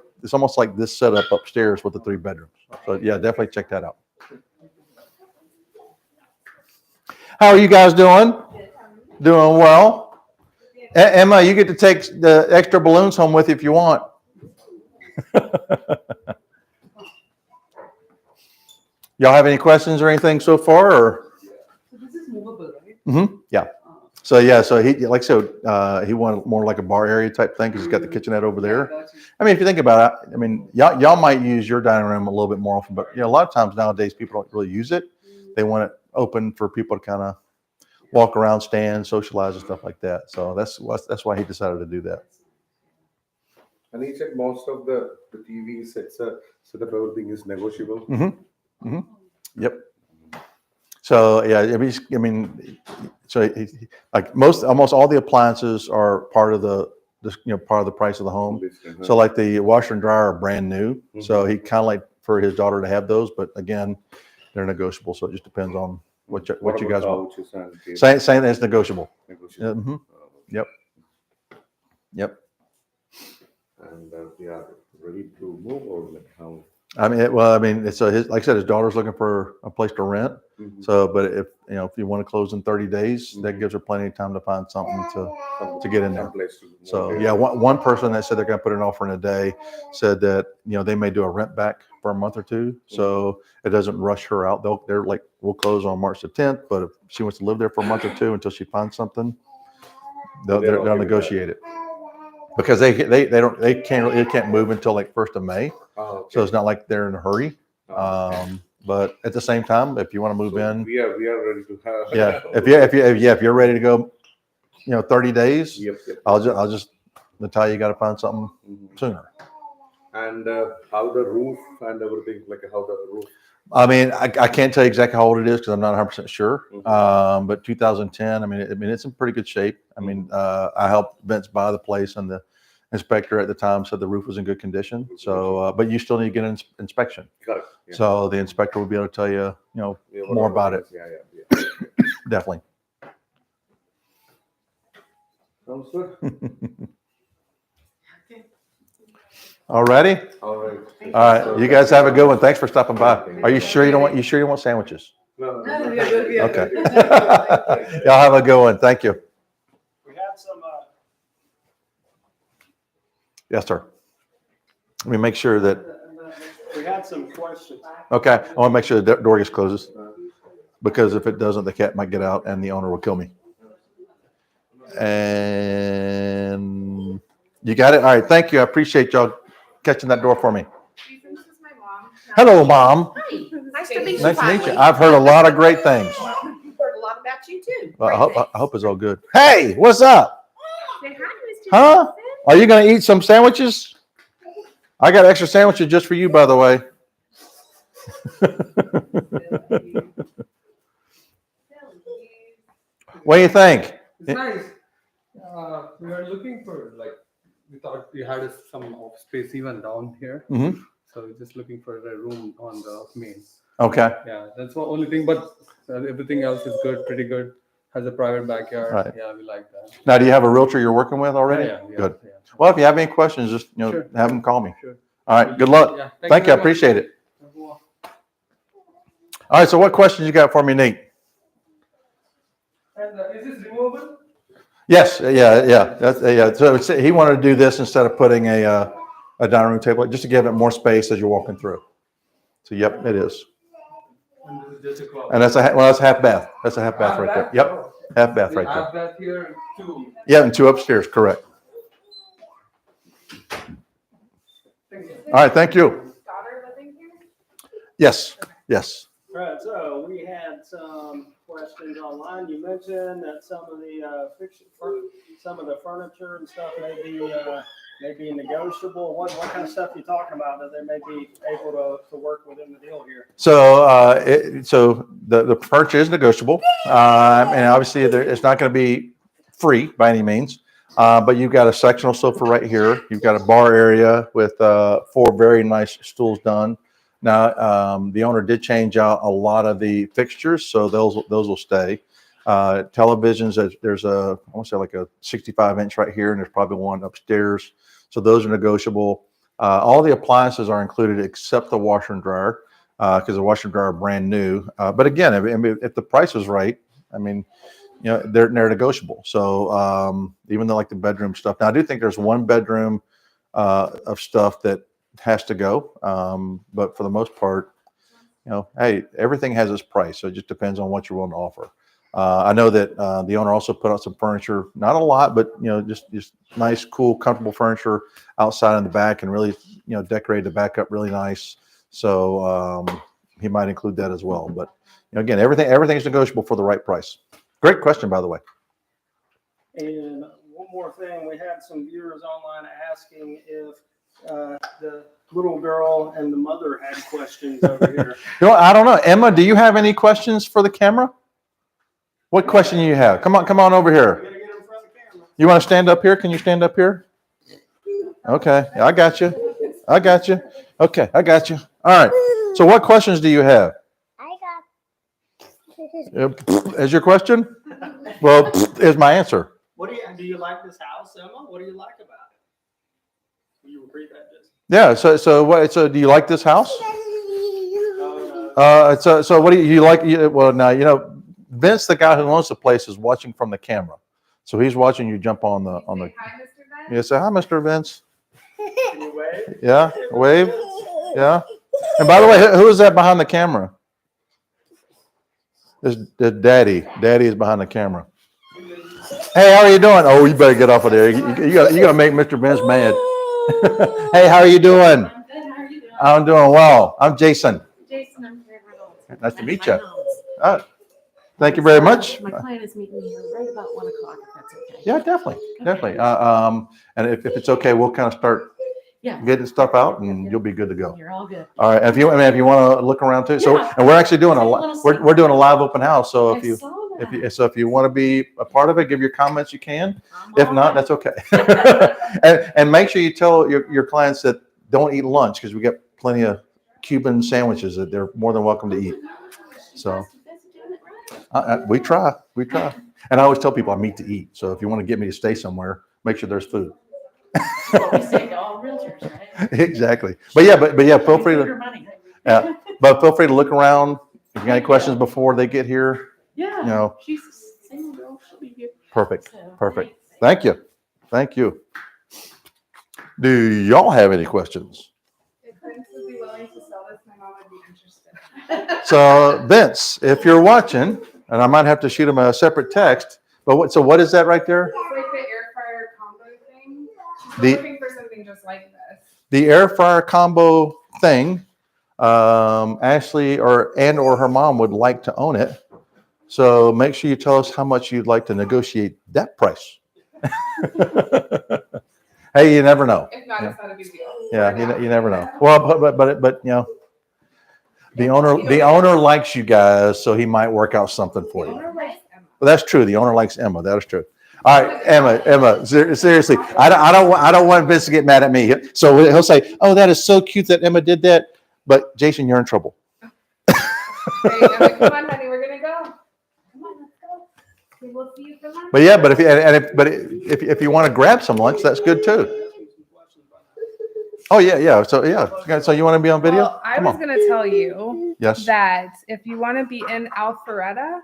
this setup upstairs with the 3 bedrooms. So yeah, definitely check that out. How are you guys doing? Doing well. Emma, you get to take the extra balloons home with you if you want. Y'all have any questions or anything so far? Or? So this is movable, right? Mm-hmm. Yeah. So yeah, so he wanted more like a bar area type thing because he's got the kitchenette over there. I mean, if you think about it, I mean, y'all might use your dining room a little bit more often, but a lot of times nowadays people don't really use it. They want it open for people to kind of walk around, stand, socialize, and stuff like that. So that's why he decided to do that. And he said most of the TV sets setup everything is negotiable. Mm-hmm. Mm-hmm. Yep. So yeah, I mean, so almost all the appliances are part of the price of the home. So like the washer and dryer are brand new. Mm-hmm. So he kind of like for his daughter to have those, but again, they're negotiable. So it just depends on what you guys want. Saying that it's negotiable. Mm-hmm. Yep. Yep. And we are ready to move, or like how? I mean, so like I said, his daughter's looking for a place to rent. Mm-hmm. So, but if you want to close in 30 days, mm-hmm. that gives her plenty of time to find something to get in there. So yeah, one person that said they're going to put an offer in a day said that they may do a rent back for a month or two, so it doesn't rush her out. They're like, we'll close on March the 10th, but if she wants to live there for a month or two until she finds something, they'll negotiate it. Because they can't move until like 1st of May. Oh, okay. So it's not like they're in a hurry. But at the same time, if you want to move in, we are ready to have. Yeah, if you're ready to go, 30 days. Yep. I'll just tell you got to find something sooner. And how the roof and everything, like how the roof. I mean, I can't tell you exactly how old it is because I'm not 100% sure. Mm-hmm. But 2010, I mean, it's in pretty good shape. I mean, I helped Vince buy the place, and the inspector at the time said the roof was in good condition. So, but you still need to get an inspection. Got it. Yeah. So the inspector will be able to tell you, more about it. Yeah. Definitely. Sounds good. All righty. All right. All right. You guys have a good one. Thanks for stopping by. Are you sure you don't want sandwiches? No. We are good. Okay. Y'all have a good one. Thank you. We had some. Yes, sir. Let me make sure that. We had some questions. Okay. I want to make sure the door gets closes, because if it doesn't, the cat might get out and the owner will kill me. And you got it. All right. Thank you. I appreciate y'all catching that door for me. This is my mom. Hello, Mom. Hi. Nice to meet you. Nice to meet you. I've heard a lot of great things. I've heard a lot about you too. Well, I hope it's all good. Hey, what's up? Say hi, Mr. Huh? Johnson. Are you going to eat some sandwiches? I got extra sandwiches just for you, by the way. What do you think? It's nice. We are looking for like, we thought we had some office space even down here. Mm-hmm. So we're just looking for a room on the main. Okay. Yeah, that's the only thing, but everything else is good, pretty good. Has a private backyard. Right. Yeah, we like that. Now, do you have a realtor you're working with already? Yeah, Good. Yeah. Well, if you have any questions, just Sure. have them call me. Sure. All right. Good luck. Yeah, Thank you. I very much. appreciate it. All right. So, what questions you got for me, Nate? And is this removable? Yes. Yeah. That's yeah. So he wanted to do this instead of putting a dining room table, just to give it more space as you're walking through. So, yep, it is. And this is just a closet. And that's half bath. That's a half bath right there. Yep. Half bath right there. Half bath here too. Yeah, and 2 upstairs. Correct. All right. Thank you. Daughter living here? Yes. Yes. Right, so we had some questions online. You mentioned that some of the some of the furniture and stuff may be negotiable. What kind of stuff are you talking about that they may be able to work within the deal here? So, so the furniture is negotiable, and obviously it's not going to be free by any means. But you've got a sectional sofa right here. You've got a bar area with 4 very nice stools done. Now, the owner did change out a lot of the fixtures, so those will stay. Televisions, there's I want to say like a 65-inch right here, and there's probably one upstairs. So those are negotiable. All the appliances are included except the washer and dryer, because the washer and dryer are brand new. But again, if the price is right, I mean, they're negotiable. So even though like the bedroom stuff, now I do think there's one bedroom of stuff that has to go. But for the most part, hey, everything has its price. So it just depends on what you're willing to offer. I know that the owner also put out some furniture, not a lot, but just nice, cool, comfortable furniture outside in the back, and really, decorate the back up really nice. So he might include that as well. But again, everything is negotiable for the right price. Great question, by the way. And one more thing, we had some viewers online asking if the little girl and the mother had questions over here. I don't know. Emma, do you have any questions for the camera? What question do you have? Come on over here. You want to stand up here? Can you stand up here? Okay, I got you. Okay, I got you. All right. So what questions do you have? Is your question? Well, is my answer. Do you like this house, Emma? What do you like about it? Will you repeat that just? Yeah. So do you like this house? So what do you like? Well, now Vince, the guy who owns the place, is watching from the camera, so he's watching you jump on the. Hi, Mr. Vince. Yeah, say hi, Mr. Vince. Can you wave? Yeah, wave. Yeah. And by the way, who is that behind the camera? This Daddy. Daddy is behind the camera. Hey, how are you doing? Oh, you better get off of there. You gotta make Mr. Vince mad. Hey, how are you doing? I'm good. How are you doing? I'm doing well. I'm Jason. Jason, I'm Karen Reynolds. Nice to meet you. Thank you very much. My client is meeting me here right about 1 o'clock, if that's okay. Yeah, definitely. And if it's okay, we'll kind of start Yeah. getting stuff out, and you'll be good to go. You're all good. All right. If you want to look around too, so Yeah. and we're actually doing Little we're doing a live open house. So I if you saw that. if you want to be a part of it, give your comments. You can. I'm If all not, right. that's okay. and make sure you tell your clients that don't eat lunch, because we get plenty of Cuban sandwiches that they're more than welcome to eat. So we try. And I always tell people I'm meat to eat. So if you want to get me to stay somewhere, make sure there's food. That's what we say to all realtors, right? Exactly. But yeah, feel free Include your to money. but feel free to look around. If you got any questions before they get here, Yeah. She's a single girl. She'll be here. perfect. So, Perfect. thanks. Thank you. Do y'all have any questions? If Vince would be willing to sell this, my mom would be interested. So Vince, if you're watching, and I might have to shoot him a separate text, but what is that right there? It's like the air fryer combo thing. She's The- looking for something just like this. The air fryer combo thing, Ashley or her mom would like to own it. So make sure you tell us how much you'd like to negotiate that price. Hey, you never know. If not, it's not a big deal. Yeah, you never know. Well, but the owner likes you guys, so he might work out something for you. Owner likes Emma. Well, that's true. The owner likes Emma. That is true. All right, Emma, seriously, I don't want Vince to get mad at me. So he'll say, "Oh, that is so cute that Emma did that." But Jason, you're in trouble. Right, Emma, come on, honey, we're gonna go. Come on, let's go. We will see you for lunch. But yeah, but if you want to grab some lunch, that's good too. Oh yeah. So you want to be on video? Well, I Come was on. gonna tell you Yes. that if you want to be in Alpharetta,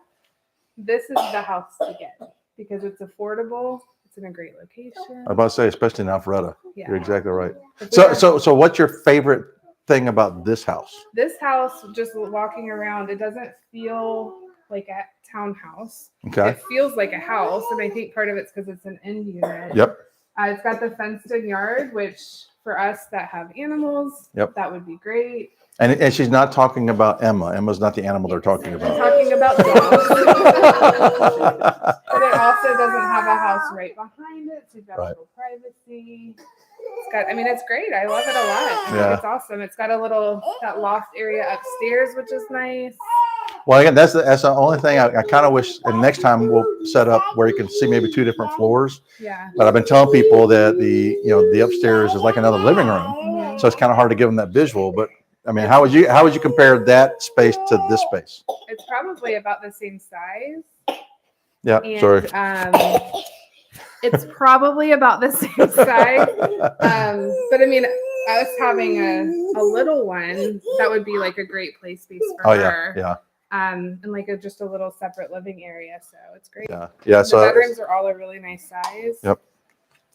this is the house to get because it's affordable. It's in a great location. I was about to say, especially in Alpharetta. Yeah. You're exactly right. If we are- So what's your favorite thing about this house? This house, just walking around, it doesn't feel like a townhouse. Okay. It feels like a house, and I think part of it's because it's an end unit. Yep. It's got the fenced-in yard, which for us that have animals, Yep. that would be great. And she's not talking about Emma. Emma's not the animal they're talking I'm about. talking about dogs. But it also doesn't have a house right behind it, so you've got a Right. little privacy. It's got, I mean, it's great. I love it a lot. I think Yeah. It's awesome. It's got a little, that loft area upstairs, which is nice. Well, again, that's the only thing I kind of wish. And next time we'll set up where you can see maybe 2 different floors. Yeah. But I've been telling people that the upstairs is like another living room, so it's kind of hard to give them that visual. But I mean, how would you compare that space to this space? It's probably about the same size. Yeah, And, sorry. It's probably about the same size. But I mean, us having a little one, that would be like a great play space for Oh her. yeah. And like just a little separate living area. So it's great. Yeah. The So bedrooms are all a really nice size. Yep.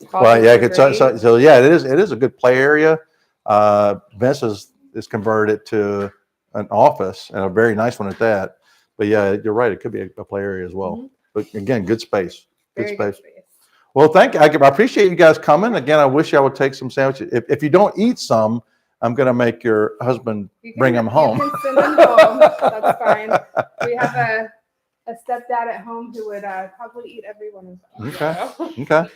Well, Closets yeah. are great. So yeah, it is a good play area. Vince is converted it to an office and a very nice one at that. But yeah, you're right. It could be a play area as well. Mhm. But again, good space. Good Very space. good space. Well, thank you. I appreciate you guys coming. Again, I wish I would take some sandwiches. If you don't eat some, I'm going to make your husband bring them home. You can send them home. That's fine. We have a stepdad at home who would probably eat every one of them. Okay. Okay.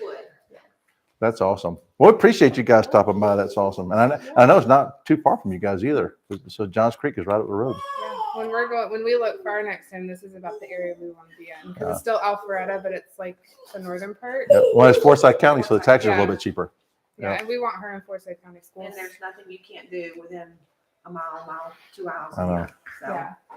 That's awesome. Well, appreciate you guys stopping by. That's awesome. And I know it's not too far from you guys either. So Johns Creek is right up the road. Yeah. When we look far next time, this is about the area we want to be in because Yeah. it's still Alpharetta, but it's like the northern part. Yeah. Well, it's Forsyth County, so the taxes are a little bit cheaper. Yeah, Yeah. and we want her in Forsyth County schools. And there's nothing you can't do within a mile, 2 miles. I know. Here, so. Yeah. All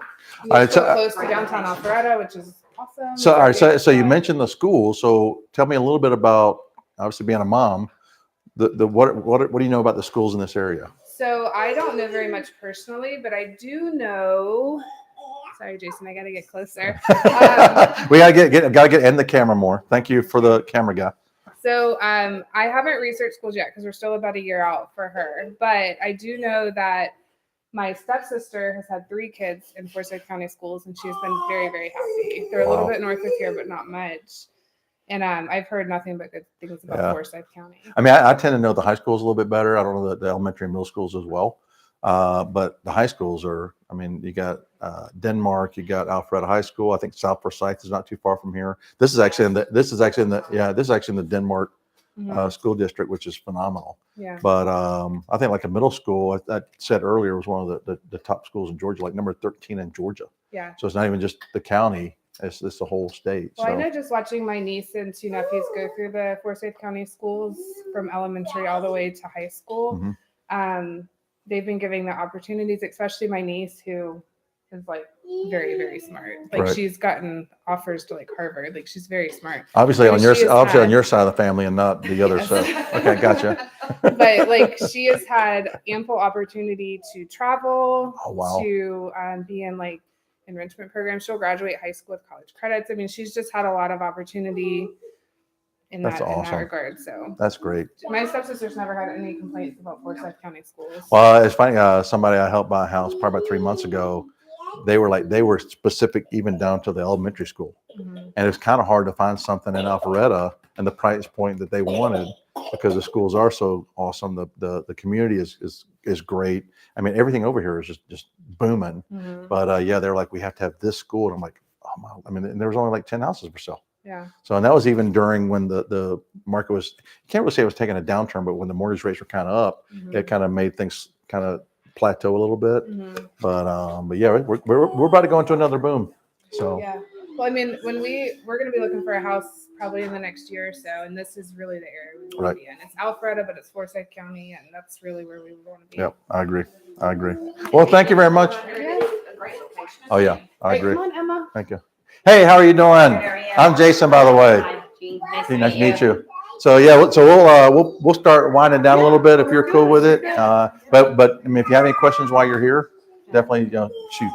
right, We're so so- close to downtown Alpharetta, which is awesome. So, all right. So you Yeah. mentioned the school. So tell me a little bit about, obviously being a mom, what do you know about the schools in this area? So I don't know very much personally, but I do know. Sorry, Jason, I got to get closer. We gotta get in the camera more. Thank you for the camera guy. So I haven't researched schools yet because we're still about a year out for her. But I do know that my stepsister has had 3 kids in Forsyth County schools, and she's been very, very happy. They're a little Wow. bit north of here, but not much. And I've heard nothing but good things about Yeah. Forsyth County. I mean, I tend to know the high schools a little bit better. I don't know the elementary and middle schools as well. But the high schools are, I mean, you got Denmark, you got Alpharetta High School. I think South Forsyth is not too far from here. This is actually in the Denmark school district, which is phenomenal. Yeah. But I think like a middle school, I said earlier, was one of the top schools in Georgia, like number 13 in Georgia. Yeah. So it's not even just the county, it's the whole state. Well, I So know just watching my niece and 2 nephews go through the Forsyth County schools from elementary all the way to high school. Mhm. They've been giving the opportunities, especially my niece who is like very, very smart. Like Right. she's gotten offers to like Harvard. Like she's very smart. obviously And on your she has obviously on had- your side of the family and not the other Yes. side. Okay, gotcha. But like she has had ample opportunity to travel, Oh, wow. to be in like enrichment programs. She'll graduate high school with college credits. I mean, she's just had a lot of opportunity in That's that awesome. regard. So That's great. my stepsister's never had any complaints about Forsyth County schools. Well, it's funny. Somebody I helped buy a house probably about 3 months ago. They were specific even down to the elementary school, Mhm. and it's kind of hard to find something in Alpharetta and the price point that they wanted because the schools are so awesome. The community is great. I mean, everything over here is just booming. Mhm. But yeah, they're like, we have to have this school, and I'm like, oh my! I mean, and there was only like 10 houses for sale. Yeah. So, and that was even during when the market was, you can't really say it was taking a downturn, but when the mortgage rates were kind of up, it kind of made things kind of plateau a little bit. Mhm. But yeah, we're about to go into another boom. So Yeah. Well, I mean, when we're going to be looking for a house probably in the next year or so, and this is really the area we want Right. to be in. It's Alpharetta, but it's Forsyth County, and that's really where we want to be. Yep, I agree. I agree. Well, thank you very much. Oh yeah, I Hey, agree. come on, Emma. Thank you. Hey, how are you doing? I'm Jason, by the way. Hi, Jean. Nice Nice to meet you. So yeah, so we'll start winding down a little bit if you're cool with it. But I mean, if you have any questions while you're here, definitely shoot.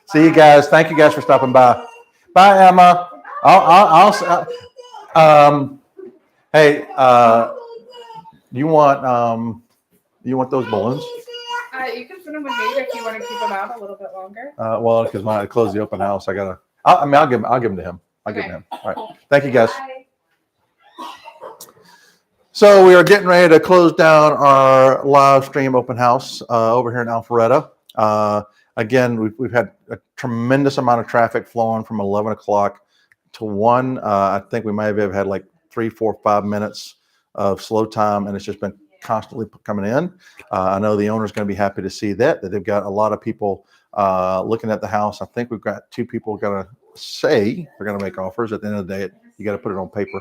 See you guys. Thank you guys for stopping by. Bye, Emma. Hey, you want those balloons? You can put them with me if you want to keep them out a little bit longer. Well, because I closed the open house, I'll give them to him. I'll give them to him. All right. Thank you, guys. Bye. So we are getting ready to close down our live stream open house over here in Alpharetta. Again, we've had a tremendous amount of traffic flowing from 11 o'clock to 1. I think we may have had like 3, 4, 5 minutes of slow time, and it's just been constantly coming in. I know the owner's going to be happy to see that they've got a lot of people looking at the house. I think we've got 2 people going to say they're going to make offers. At the end of the day, you got to put it on paper.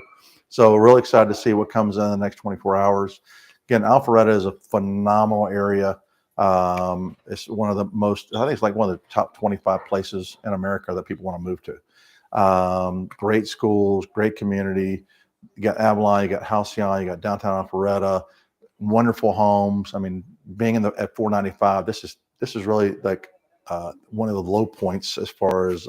So we're really excited to see what comes in the next 24 hours. Again, Alpharetta is a phenomenal area. It's one of the most, I think it's like one of the top 25 places in America that people want to move to. Great schools, great community. You got Avalon, you got Halcyon, you got Downtown Alpharetta, wonderful homes. I mean, being at 495, this is really like one of the low points as far as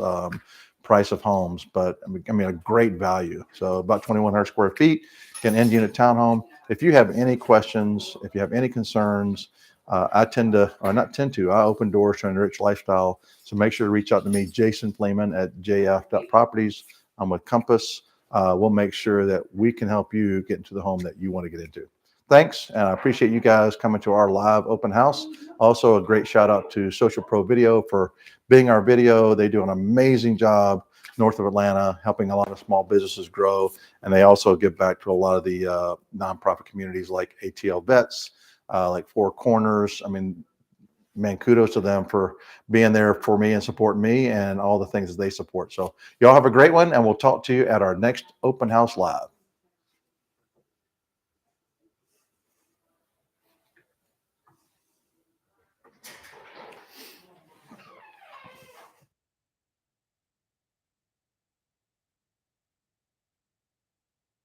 price of homes, but I mean a great value. So about 2,100 square feet, an end unit townhome. If you have any questions, if you have any concerns, I open doors to enrich lifestyle. So make sure to reach out to me, Jason Fleeman at jf.properties. I'm with Compass. We'll make sure that we can help you get into the home that you want to get into. Thanks, and I appreciate you guys coming to our live open house. Also, a great shout out to Social Pro Video for being our video. They do an amazing job north of Atlanta, helping a lot of small businesses grow, and they also give back to a lot of the nonprofit communities like ATL Vets, like Four Corners. I mean, man, kudos to them for being there for me and supporting me and all the things that they support. So y'all have a great one, and we'll talk to you at our next open house live.